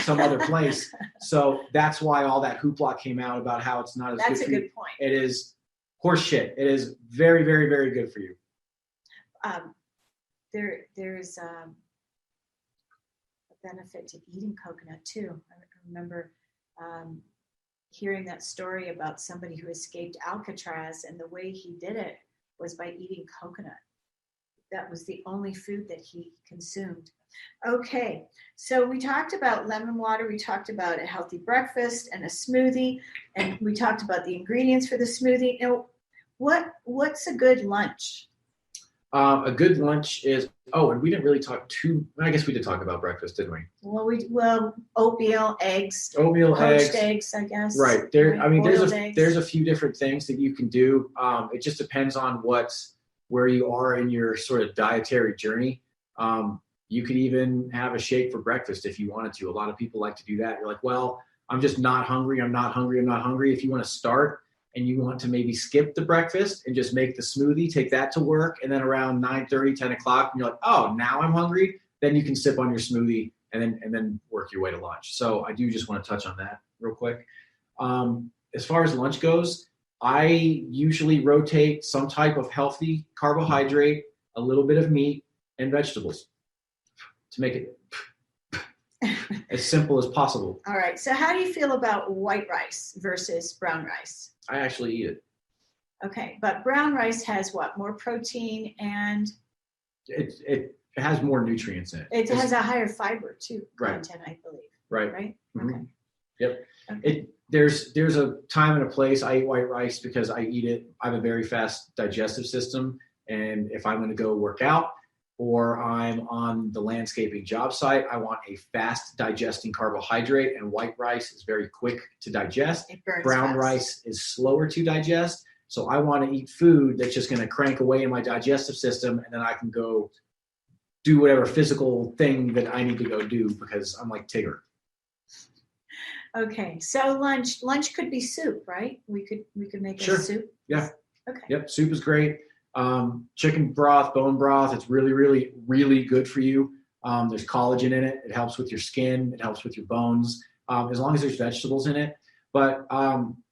some other place. So that's why all that hoopla came out about how it's not as good for you. That's a good point. It is horse shit. It is very, very, very good for you. There's a benefit to eating coconut too. I remember hearing that story about somebody who escaped Alcatraz, and the way he did it was by eating coconut. That was the only food that he consumed. Okay, so we talked about lemon water, we talked about a healthy breakfast and a smoothie, and we talked about the ingredients for the smoothie. Now, what's a good lunch? A good lunch is, and we didn't really talk I guess we did talk about breakfast, didn't we? Well, oatmeal, eggs. Poached eggs, I guess. Right. There's a few different things that you can do. It just depends on where you are in your sort of dietary journey. You could even have a shake for breakfast if you wanted to. A lot of people like to do that. You're like, well, I'm just not hungry. I'm not hungry. If you want to start and you want to maybe skip the breakfast and just make the smoothie, take that to work, and then around 9:30, 10 o'clock, and you're like, oh, now I'm hungry, then you can sip on your smoothie and then work your way to lunch. So I do just want to touch on that real quick. As far as lunch goes, I usually rotate some type of healthy carbohydrate, a little bit of meat, and vegetables to make it as simple as possible. All right. So how do you feel about white rice versus brown rice? I actually eat it. Okay. But brown rice has what? More protein and? It has more nutrients in it. It has a higher fiber too, right. content, I believe. Right. Mm-hmm. Okay. Yep. Okay. There's a time and a place. I eat white rice because I eat it. I have a very fast digestive system. And if I'm going to go work out, or I'm on the landscaping job site, I want a fast digesting carbohydrate, and white rice is very quick to digest. Brown rice is slower to digest. So I want to eat food that's just going to crank away in my digestive system, and then I can go do whatever physical thing that I need to go do because I'm like Tigger. Okay. So lunch could be soup, right? We could make a soup. Yeah. Okay. Yep. Soup is great. Chicken broth, bone broth, it's really, really, really good for you. There's collagen in it. It helps with your skin. It helps with your bones, as long as there's vegetables in it. But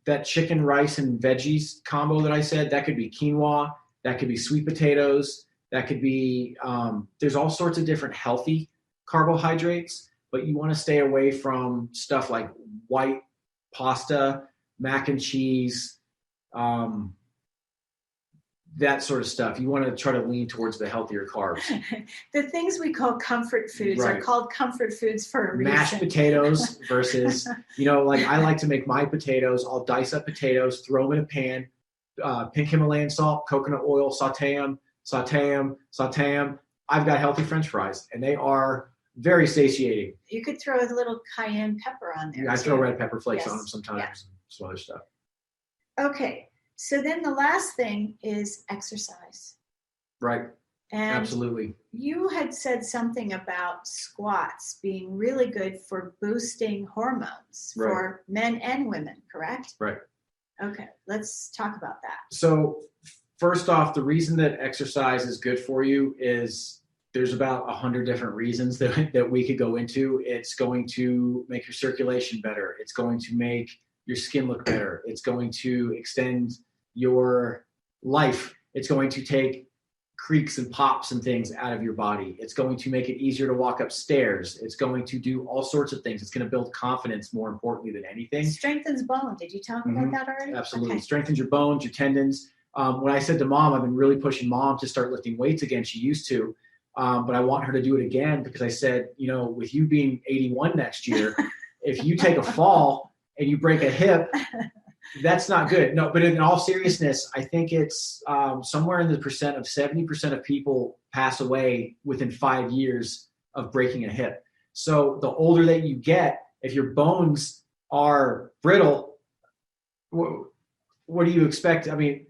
that chicken, rice, and veggies combo that I said, that could be quinoa. That could be sweet potatoes. That could be, there's all sorts of different healthy carbohydrates, but you want to stay away from stuff like white pasta, mac and cheese, that sort of stuff. You want to try to lean towards the healthier carbs. The things we call comfort foods are called comfort foods for a reason. Mashed potatoes versus, like I like to make my potatoes. I'll dice up potatoes, throw them in a pan, pink Himalayan salt, coconut oil, saute them. I've got healthy French fries, and they are very satiating. You could throw a little cayenne pepper on there. I throw red pepper flakes on them sometimes, Yeah. and some other stuff. Okay. So then the last thing is exercise. Right. And absolutely. You had said something about squats being really good for boosting hormones for men and women, correct? Right. Okay, let's talk about that. So first off, the reason that exercise is good for you is there's about 100 different reasons that we could go into. It's going to make your circulation better. It's going to make your skin look better. It's going to extend your life. It's going to take creaks and pops and things out of your body. It's going to make it easier to walk upstairs. It's going to do all sorts of things. It's going to build confidence more importantly than anything. Strengthens bone. Did you talk about that already? Absolutely. Okay. Strengthens your bones, your tendons. When I said to Mom, I've been really pushing Mom to start lifting weights again. She used to, but I want her to do it again because I said, with you being 81 next year, if you take a fall and you break a hip, that's not good. No, but in all seriousness, I think it's somewhere in the percent of 70% of people pass away within 5 years of breaking a hip. So the older that you get, if your bones are brittle, what do you expect? I mean,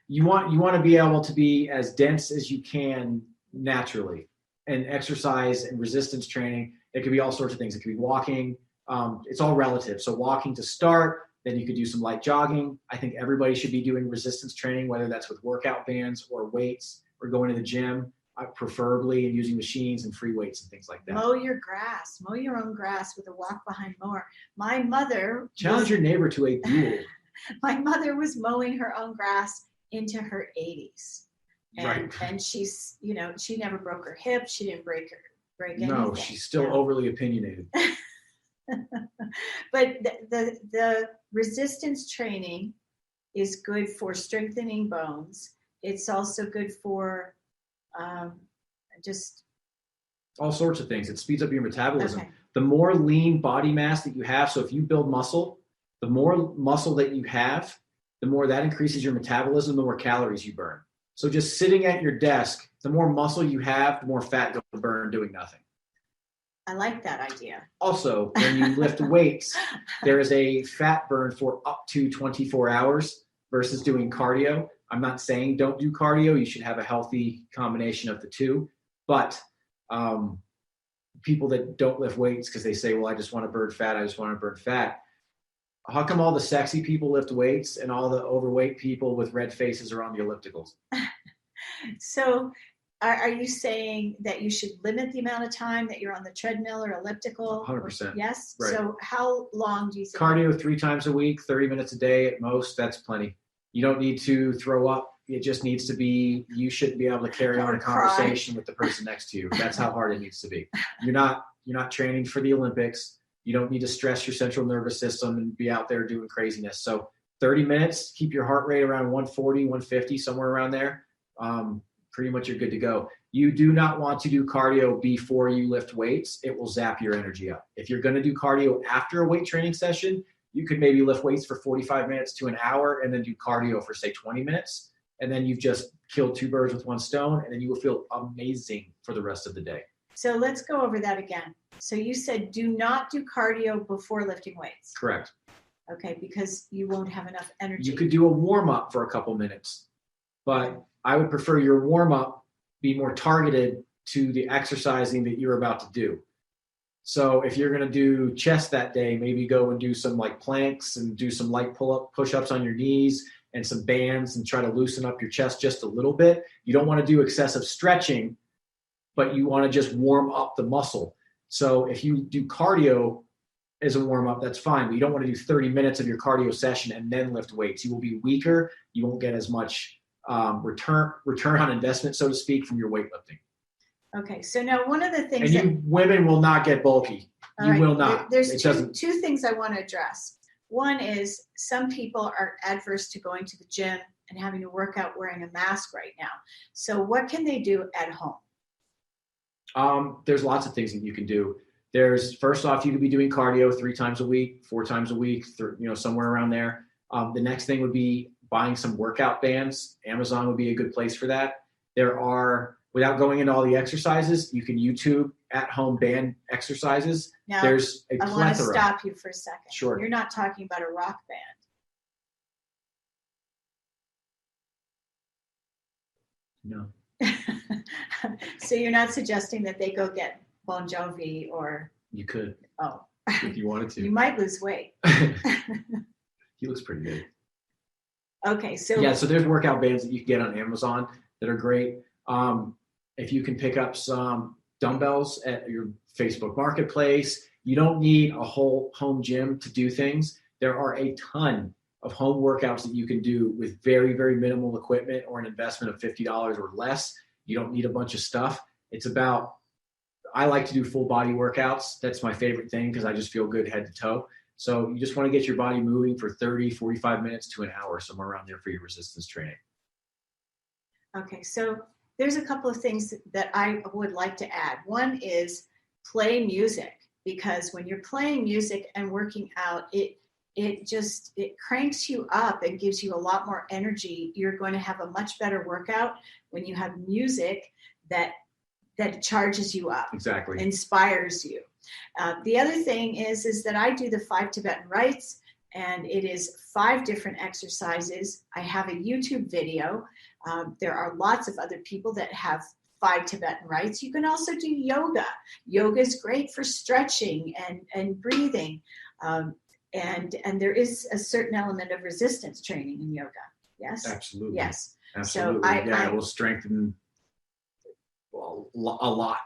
you want to be able to be as dense as you can naturally, and exercise and resistance training. It could be all sorts of things. It could be walking. It's all relative. So walking to start. Then you could do some light jogging. I think everybody should be doing resistance training, whether that's with workout bands or weights or going to the gym, preferably, and using machines and free weights and things like that. Mow your grass. Mow your own grass with a walk behind mower. My mother... Challenge your neighbor to a duel. My mother was mowing her own grass into her 80s. And she's, she never broke her hip. She didn't break anything. No, she's still overly opinionated. But the resistance training is good for strengthening bones. It's also good for just all sorts of things. It speeds up your metabolism. Okay. The more lean body mass that you have, so if you build muscle, the more muscle that you have, the more that increases your metabolism, the more calories you burn. So just sitting at your desk, the more muscle you have, the more fat you'll burn doing nothing. I like that idea. Also, when you lift weights, there is a fat burn for up to 24 hours versus doing cardio. I'm not saying don't do cardio. You should have a healthy combination of the two. But people that don't lift weights because they say, well, I just want to burn fat. How come all the sexy people lift weights and all the overweight people with red faces are on the ellipticals? So are you saying that you should limit the amount of time that you're on the treadmill or elliptical? 100%. Yes? Right. So how long do you think? Cardio 3 times a week, 30 minutes a day at most. That's plenty. You don't need to throw up. It just needs to be, you should be able to carry on a conversation with the person next to you. That's how hard it needs to be. You're not training for the Olympics. You don't need to stress your central nervous system and be out there doing craziness. So 30 minutes, keep your heart rate around 140, 150, somewhere around there. Pretty much you're good to go. You do not want to do cardio before you lift weights. It will zap your energy up. If you're going to do cardio after a weight training session, you could maybe lift weights for 45 minutes to an hour and then do cardio for, say, 20 minutes. And then you've just killed 2 birds with 1 stone, and then you will feel amazing for the rest of the day. So let's go over that again. So you said do not do cardio before lifting weights. Correct. Okay, because you won't have enough energy. You could do a warm-up for a couple minutes, but I would prefer your warm-up be more targeted to the exercising that you're about to do. So if you're going to do chest that day, maybe go and do some like planks and do some light push-ups on your knees and some bands and try to loosen up your chest just a little bit. You don't want to do excessive stretching, but you want to just warm up the muscle. So if you do cardio as a warm-up, that's fine, but you don't want to do 30 minutes of your cardio session and then lift weights. You will be weaker. You won't get as much return on investment, so to speak, from your weightlifting. Okay, so now one of the things And you women will not get bulky. You right, will not. There's two things I want to address. One is some people are adverse to going to the gym and having to work out wearing a mask right now. So what can they do at home? There's lots of things that you can do. There's, first off, you could be doing cardio 3 times a week, 4 times a week, somewhere around there. The next thing would be buying some workout bands. Amazon would be a good place for that. There are, without going into all the exercises, you can YouTube at-home band exercises. Now, there's a plethora. I want to stop you for a second. Sure. You're not talking about a rock band. No. So you're not suggesting that they go get Bon Jovi or... You could. Oh. If you wanted to. You might lose weight. He looks pretty good. Okay, so... Yeah, so there's workout bands that you can get on Amazon that are great. If you can pick up some dumbbells at your Facebook Marketplace, you don't need a whole home gym to do things. There are a ton of home workouts that you can do with very, very minimal equipment or an investment of $50 or less. You don't need a bunch of stuff. It's about, I like to do full body workouts. That's my favorite thing because I just feel good head to toe. So you just want to get your body moving for 30, 45 minutes to an hour, somewhere around there for your resistance training. Okay, so there's a couple of things that I would like to add. One is play music, because when you're playing music and working out, it cranks you up and gives you a lot more energy. You're going to have a much better workout when you have music that charges you up. Exactly. Inspires you. The other thing is that I do the 5 Tibetan rites, and it is 5 different exercises. I have a YouTube video. There are lots of other people that have 5 Tibetan rites. You can also do yoga. Yoga is great for stretching and breathing. And there is a certain element of resistance training in yoga. Yes? Absolutely. Yes. Absolutely. So it will strengthen a lot.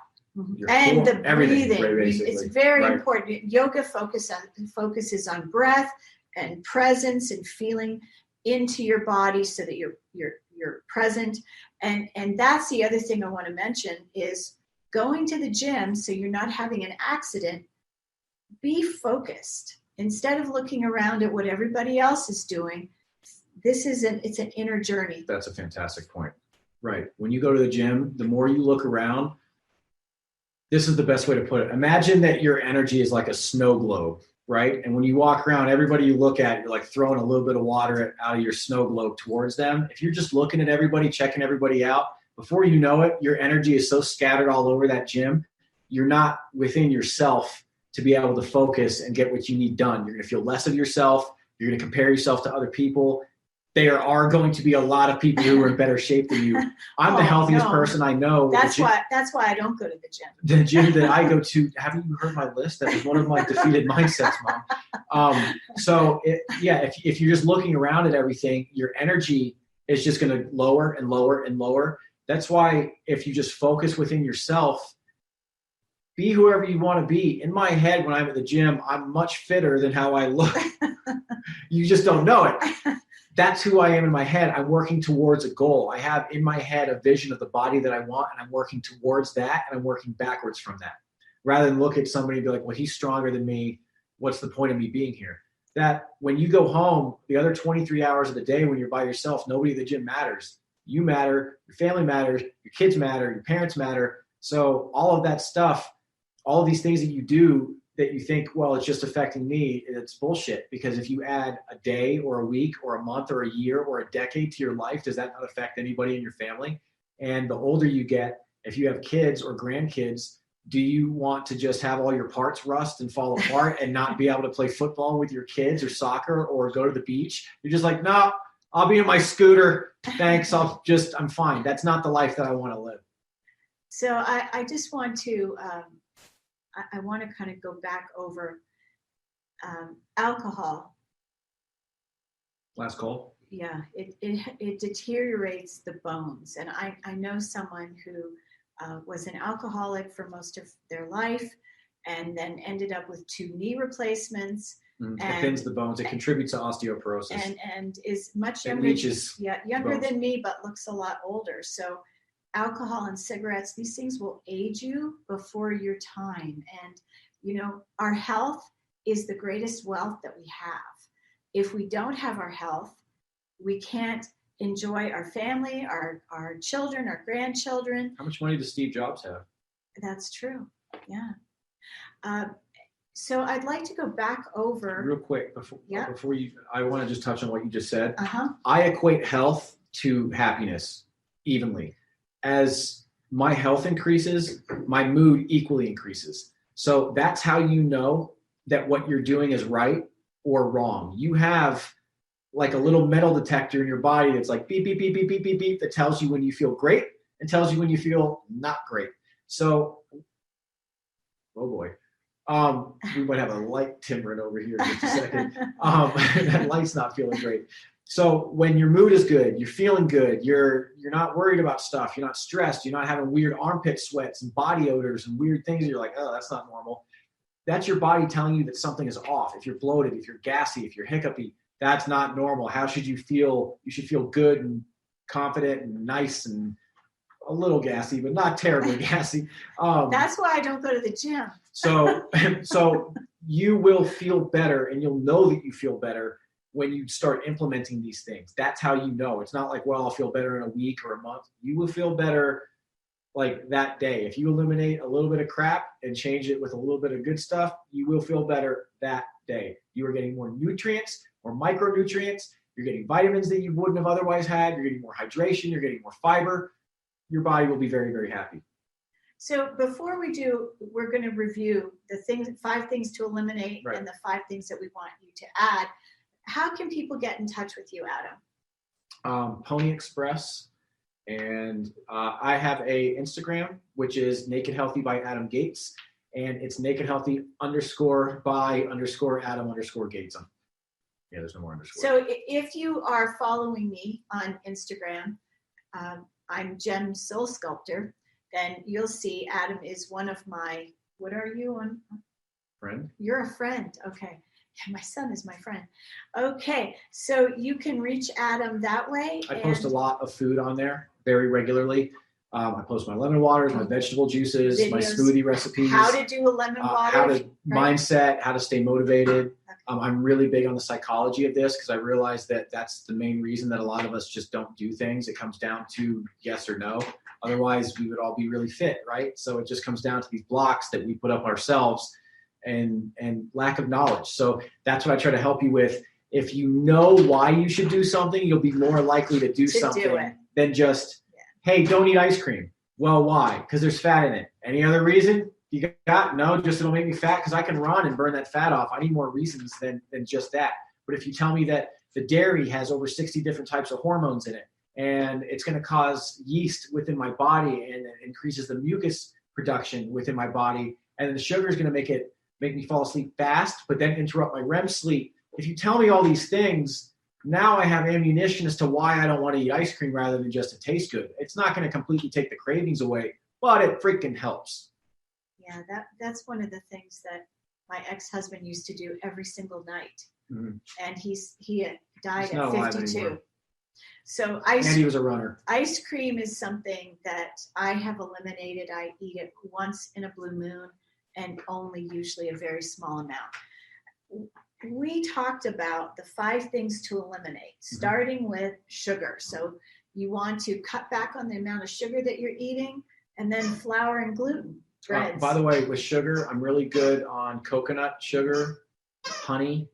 And the breathing. Basically. It's very important. Yoga focuses on breath and presence and feeling into your body so that you're present. And that's the other thing I want to mention is going to the gym so you're not having an accident. Be focused. Instead of looking around at what everybody else is doing, it's an inner journey. That's a fantastic point. Right. When you go to the gym, the more you look around, this is the best way to put it. Imagine that your energy is like a snow globe, right? And when you walk around, everybody you look at, you're like throwing a little bit of water out of your snow globe towards them. If you're just looking at everybody, checking everybody out, before you know it, your energy is so scattered all over that gym, you're not within yourself to be able to focus and get what you need done. You're going to feel less of yourself. You're going to compare yourself to other people. There are going to be a lot of people who are in better shape than you. I'm the healthiest person I know. That's why I don't go to the gym. The gym that I go to, haven't you heard my list? That was one of my defeated mindsets, Mom. If you're just looking around at everything, your energy is just going to lower and lower and lower. That's why if you just focus within yourself, be whoever you want to be. In my head, when I'm at the gym, I'm much fitter than how I look. You just don't know it. That's who I am in my head. I'm working towards a goal. I have in my head a vision of the body that I want, and I'm working towards that, and I'm working backwards from that. Rather than look at somebody and be like, well, he's stronger than me. What's the point of me being here? That when you go home, the other 23 hours of the day when you're by yourself, nobody at the gym matters. You matter. Your family matters. Your kids matter. Your parents matter. So all of that stuff, all of these things that you do that you think, well, it's just affecting me, it's bullshit. Because if you add a day or a week or a month or a year or a decade to your life, does that not affect anybody in your family? And the older you get, if you have kids or grandkids, do you want to just have all your parts rust and fall apart and not be able to play football with your kids or soccer or go to the beach? You're just like, no, I'll be in my scooter. Thanks. I'm fine. That's not the life that I want to live. So I just want to, I want to kind of go back over alcohol. Last call. Yeah, it deteriorates the bones. And I know someone who was an alcoholic for most of their life and then ended up with 2 knee replacements, It And- thins the bones. It contributes to osteoporosis. and is much It younger. leaches Younger bones. than me, but looks a lot older. So alcohol and cigarettes, these things will age you before your time. And our health is the greatest wealth that we have. If we don't have our health, we can't enjoy our family, our children, our grandchildren. How much money does Steve Jobs have? That's true. Yeah. So I'd like to go back over. Real quick, before you, I want to just touch on what you just said. I equate health to happiness evenly. As my health increases, my mood equally increases. So that's how you know that what you're doing is right or wrong. You have like a little metal detector in your body that's like beep, beep, beep, beep, beep, beep, beep, that tells you when you feel great and tells you when you feel not great. So, oh boy. We might have a light timbering over here in just a second. That light's not feeling great. So when your mood is good, you're feeling good, you're not worried about stuff, you're not stressed, you're not having weird armpit sweats and body odors and weird things. You're like, oh, that's not normal. That's your body telling you that something is off. If you're bloated, if you're gassy, if you're hiccupy, that's not normal. How should you feel? You should feel good and confident and nice and a little gassy, but not terribly gassy. That's why I don't go to the gym. So you will feel better, and you'll know that you feel better when you start implementing these things. That's how you know. It's not like, well, I'll feel better in a week or a month. You will feel better like that day. If you eliminate a little bit of crap and change it with a little bit of good stuff, you will feel better that day. You are getting more nutrients, more micronutrients. You're getting vitamins that you wouldn't have otherwise had. You're getting more hydration. You're getting more fiber. Your body will be very, very happy. So before we do, we're going to review the 5 things to eliminate Right. and the 5 things that we want you to add. How can people get in touch with you, Adam? Pony Express. And I have a Instagram, which is Naked Healthy by Adam Gates. And it's Naked Healthy _ Adam _ Gates. Yeah, there's no more underscore. So if you are following me on Instagram, I'm Gem Soul Sculptor, then you'll see Adam is one of my, what are you on? Friend. You're a friend. Okay. Yeah, my son is my friend. Okay. So you can reach Adam that way. I post a lot of food on there very regularly. I post my lemon waters, my vegetable juices, Videos, my smoothie recipes. How to do a lemon water. How to right? mindset, how to stay motivated. Okay. I'm really big on the psychology of this because I realize that that's the main reason that a lot of us just don't do things. It comes down to yes or no. Otherwise, we would all be really fit, right? So it just comes down to these blocks that we put up ourselves and lack of knowledge. So that's what I try to help you with. If you know why you should do something, you'll be more likely to do something than just, hey, don't eat ice cream. Well, why? Because there's fat in it. Any other reason? You got? No, just it'll make me fat because I can run and burn that fat off. I need more reasons than just that. But if you tell me that the dairy has over 60 different types of hormones in it, and it's going to cause yeast within my body and it increases the mucus production within my body, and then the sugar is going to make me fall asleep fast, but then interrupt my REM sleep. If you tell me all these things, now I have ammunition as to why I don't want to eat ice cream rather than just to taste good. It's not going to completely take the cravings away, but it freaking helps. Yeah, that's one of the things that my ex-husband used to do every single night. Mm-hmm. And he died He's not at alive 52. anymore. So And he was a runner. ice cream is something that I have eliminated. I eat it once in a blue moon and only usually a very small amount. We talked about the 5 things to eliminate, starting with sugar. So you want to cut back on the amount of sugar that you're eating, and then flour and gluten. By the way, with sugar, I'm really good on coconut sugar, honey,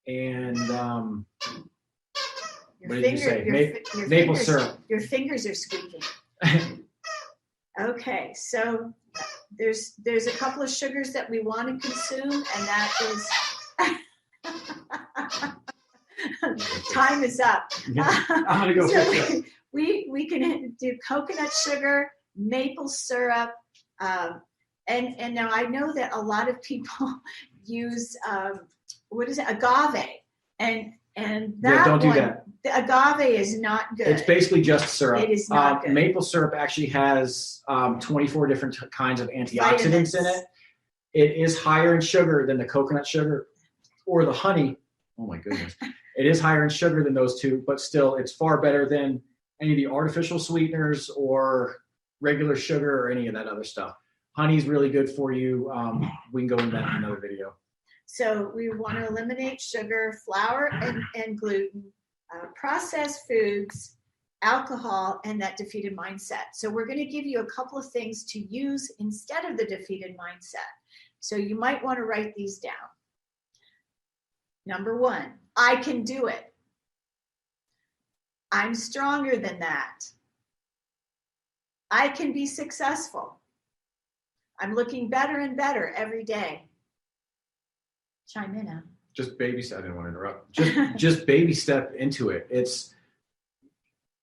and what did you say? Maple syrup. Your fingers are squeaking. Okay, so there's a couple of sugars that we want to consume, and that is time is up. I'm gonna go fix it. We can do coconut sugar, maple syrup, and now I know that a lot of people use agave, and that don't do one, that. The agave is not good. It's basically just syrup. It is not good. Maple syrup actually has 24 different kinds of antioxidants in it. It is higher in sugar than the coconut sugar. or the honey. Oh my goodness. It is higher in sugar than those two, but still it's far better than any of the artificial sweeteners or regular sugar or any of that other stuff. Honey is really good for you. We can go into that in another video. So we want to eliminate sugar, flour, and gluten, processed foods, alcohol, and that defeated mindset. So we're going to give you a couple of things to use instead of the defeated mindset. So you might want to write these down. Number 1, I can do it. I'm stronger than that. I can be successful. I'm looking better and better every day. Chime in, Em. Just baby step. I didn't want to interrupt. Just baby step into it. It's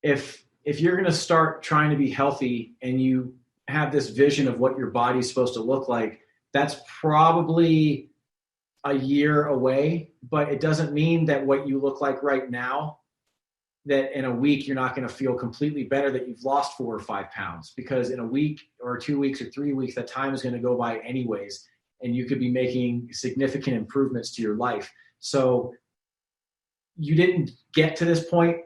if you're going to start trying to be healthy and you have this vision of what your body's supposed to look like, that's probably a year away, but it doesn't mean that what you look like right now, that in a week you're not going to feel completely better that you've lost 4 or 5 pounds, because in a week or 2 weeks or 3 weeks, that time is going to go by anyways, and you could be making significant improvements to your life. So you didn't get to this point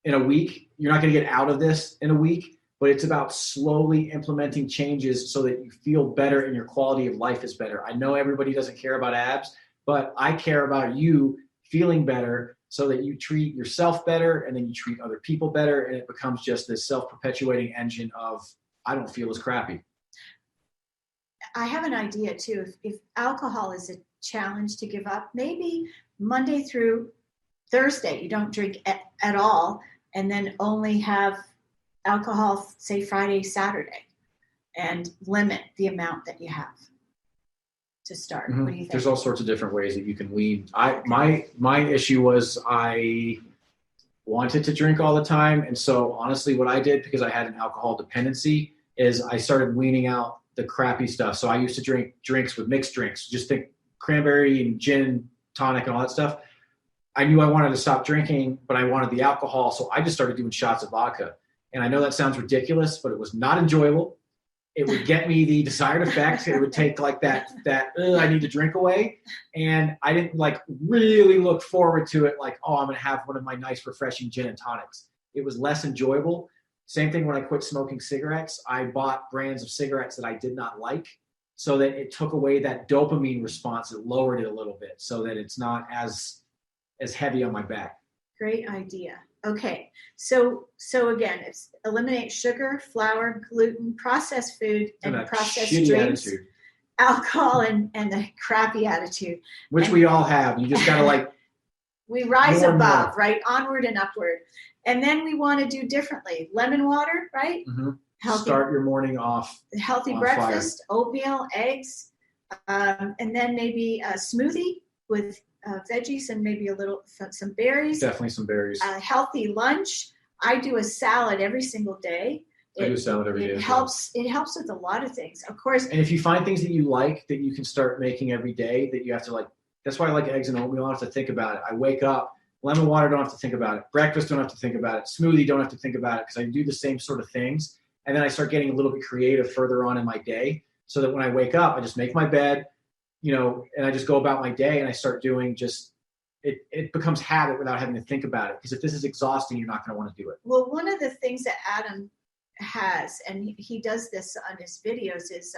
in a week. You're not going to get out of this in a week, but it's about slowly implementing changes so that you feel better and your quality of life is better. I know everybody doesn't care about abs, but I care about you feeling better so that you treat yourself better and then you treat other people better, and it becomes just this self-perpetuating engine of, I don't feel as crappy. I have an idea too. If alcohol is a challenge to give up, maybe Monday through Thursday you don't drink at all, and then only have alcohol, say Friday, Saturday, and limit the amount that you have to start. Mm-hmm. What do you think? There's all sorts of different ways that you can wean. My issue was I wanted to drink all the time, and so honestly what I did, because I had an alcohol dependency, is I started weaning out the crappy stuff. So I used to drink drinks with mixed drinks, just think cranberry and gin tonic and all that stuff. I knew I wanted to stop drinking, but I wanted the alcohol, so I just started doing shots of vodka. And I know that sounds ridiculous, but it was not enjoyable. It would get me the desired effect. It would take like that I need to drink away. And I didn't like really look forward to it like, oh, I'm going to have one of my nice refreshing gin and tonics. It was less enjoyable. Same thing when I quit smoking cigarettes. I bought brands of cigarettes that I did not like, so that it took away that dopamine response. It lowered it a little bit so that it's not as heavy on my back. Great idea. Okay, so again, it's eliminate sugar, flour, gluten, processed food, and processed drinks, attitude. Alcohol, and the crappy attitude. Which we all have. You just got to like... We rise more above, right? Onward and upward. And then we want to do differently. Lemon water, right? Mm-hmm. Healthy, start your morning off. Healthy breakfast, fire. Oatmeal, eggs, and then maybe a smoothie with veggies and maybe some berries. Definitely some berries. A healthy lunch. I do a salad every single day. I do a salad every day. It helps with a lot of things, of course. And if you find things that you like that you can start making every day, that you have to like, that's why I like eggs and oatmeal. I don't have to think about it. I wake up, lemon water, don't have to think about it. Breakfast, don't have to think about it. Smoothie, don't have to think about it, because I do the same sort of things. And then I start getting a little bit creative further on in my day, so that when I wake up, I just make my bed, and I just go about my day, and I start doing it becomes habit without having to think about it. Because if this is exhausting, you're not going to want to do it. Well, one of the things that Adam has, and he does this on his videos, is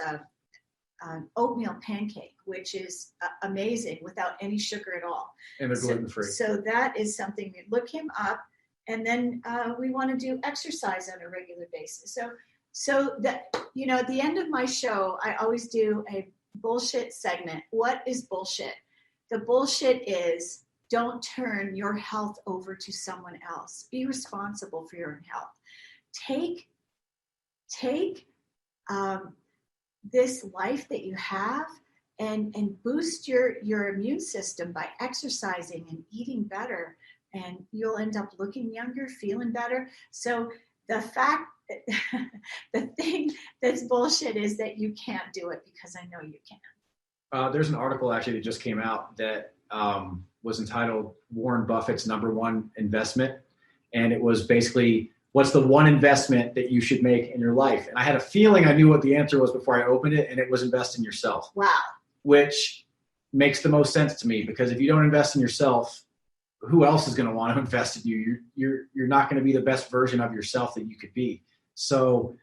an oatmeal pancake, which is amazing without any sugar at all. And they're gluten-free. So that is something, look him up. And then we want to do exercise on a regular basis. So that, at the end of my show, I always do a bullshit segment. What is bullshit? The bullshit is, don't turn your health over to someone else. Be responsible for your own health. Take this life that you have and boost your immune system by exercising and eating better, and you'll end up looking younger, feeling better. So the thing that's bullshit is that you can't do it, because I know you can. There's an article actually that just came out that was entitled Warren Buffett's #1 investment. And it was basically, what's the one investment that you should make in your life? And I had a feeling I knew what the answer was before I opened it, and it was invest in yourself. Wow. Which makes the most sense to me, because if you don't invest in yourself, who else is going to want to invest in you? You're not going to be the best version of yourself that you could be. So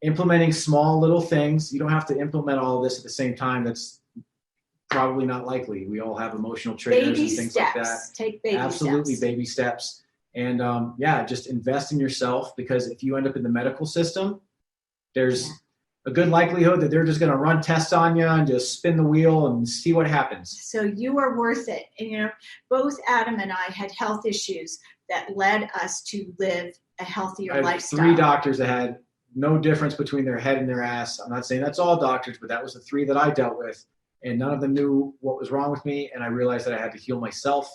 implementing small little things, you don't have to implement all of this at the same time. That's probably not likely. We all have emotional triggers Baby and things steps. like that. Take baby Absolutely, steps. baby steps. And just invest in yourself, because if you end up in the medical system, there's a good likelihood that they're just going to run tests on you and just spin the wheel and see what happens. So you are worth it. And, both Adam and I had health issues that led us to live a healthier I have lifestyle. 3 doctors that had no difference between their head and their ass. I'm not saying that's all doctors, but that was the 3 that I dealt with. And none of them knew what was wrong with me. And I realized that I had to heal myself.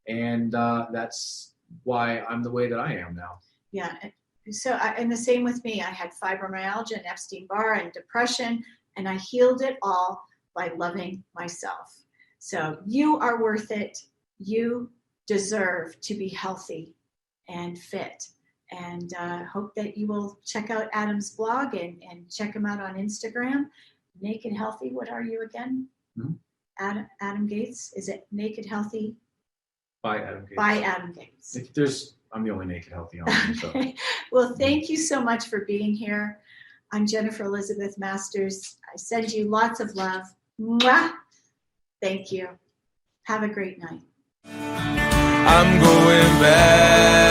And that's why I'm the way that I am now. Yeah. So, and the same with me. I had fibromyalgia and Epstein-Barr and depression, and I healed it all by loving myself. So you are worth it. You deserve to be healthy and fit. And hope that you will check out Adam's blog and check him out on Instagram. Naked Healthy. What are you again? Mm-hmm. Adam Gates. Is it Naked Healthy? By Adam Gates. By Adam Gates. I'm the only naked healthy on there. So. Well, thank you so much for being here. I'm Jennifer Elizabeth Masters. I send you lots of love. Mwah! Thank you. Have a great night. I'm going back.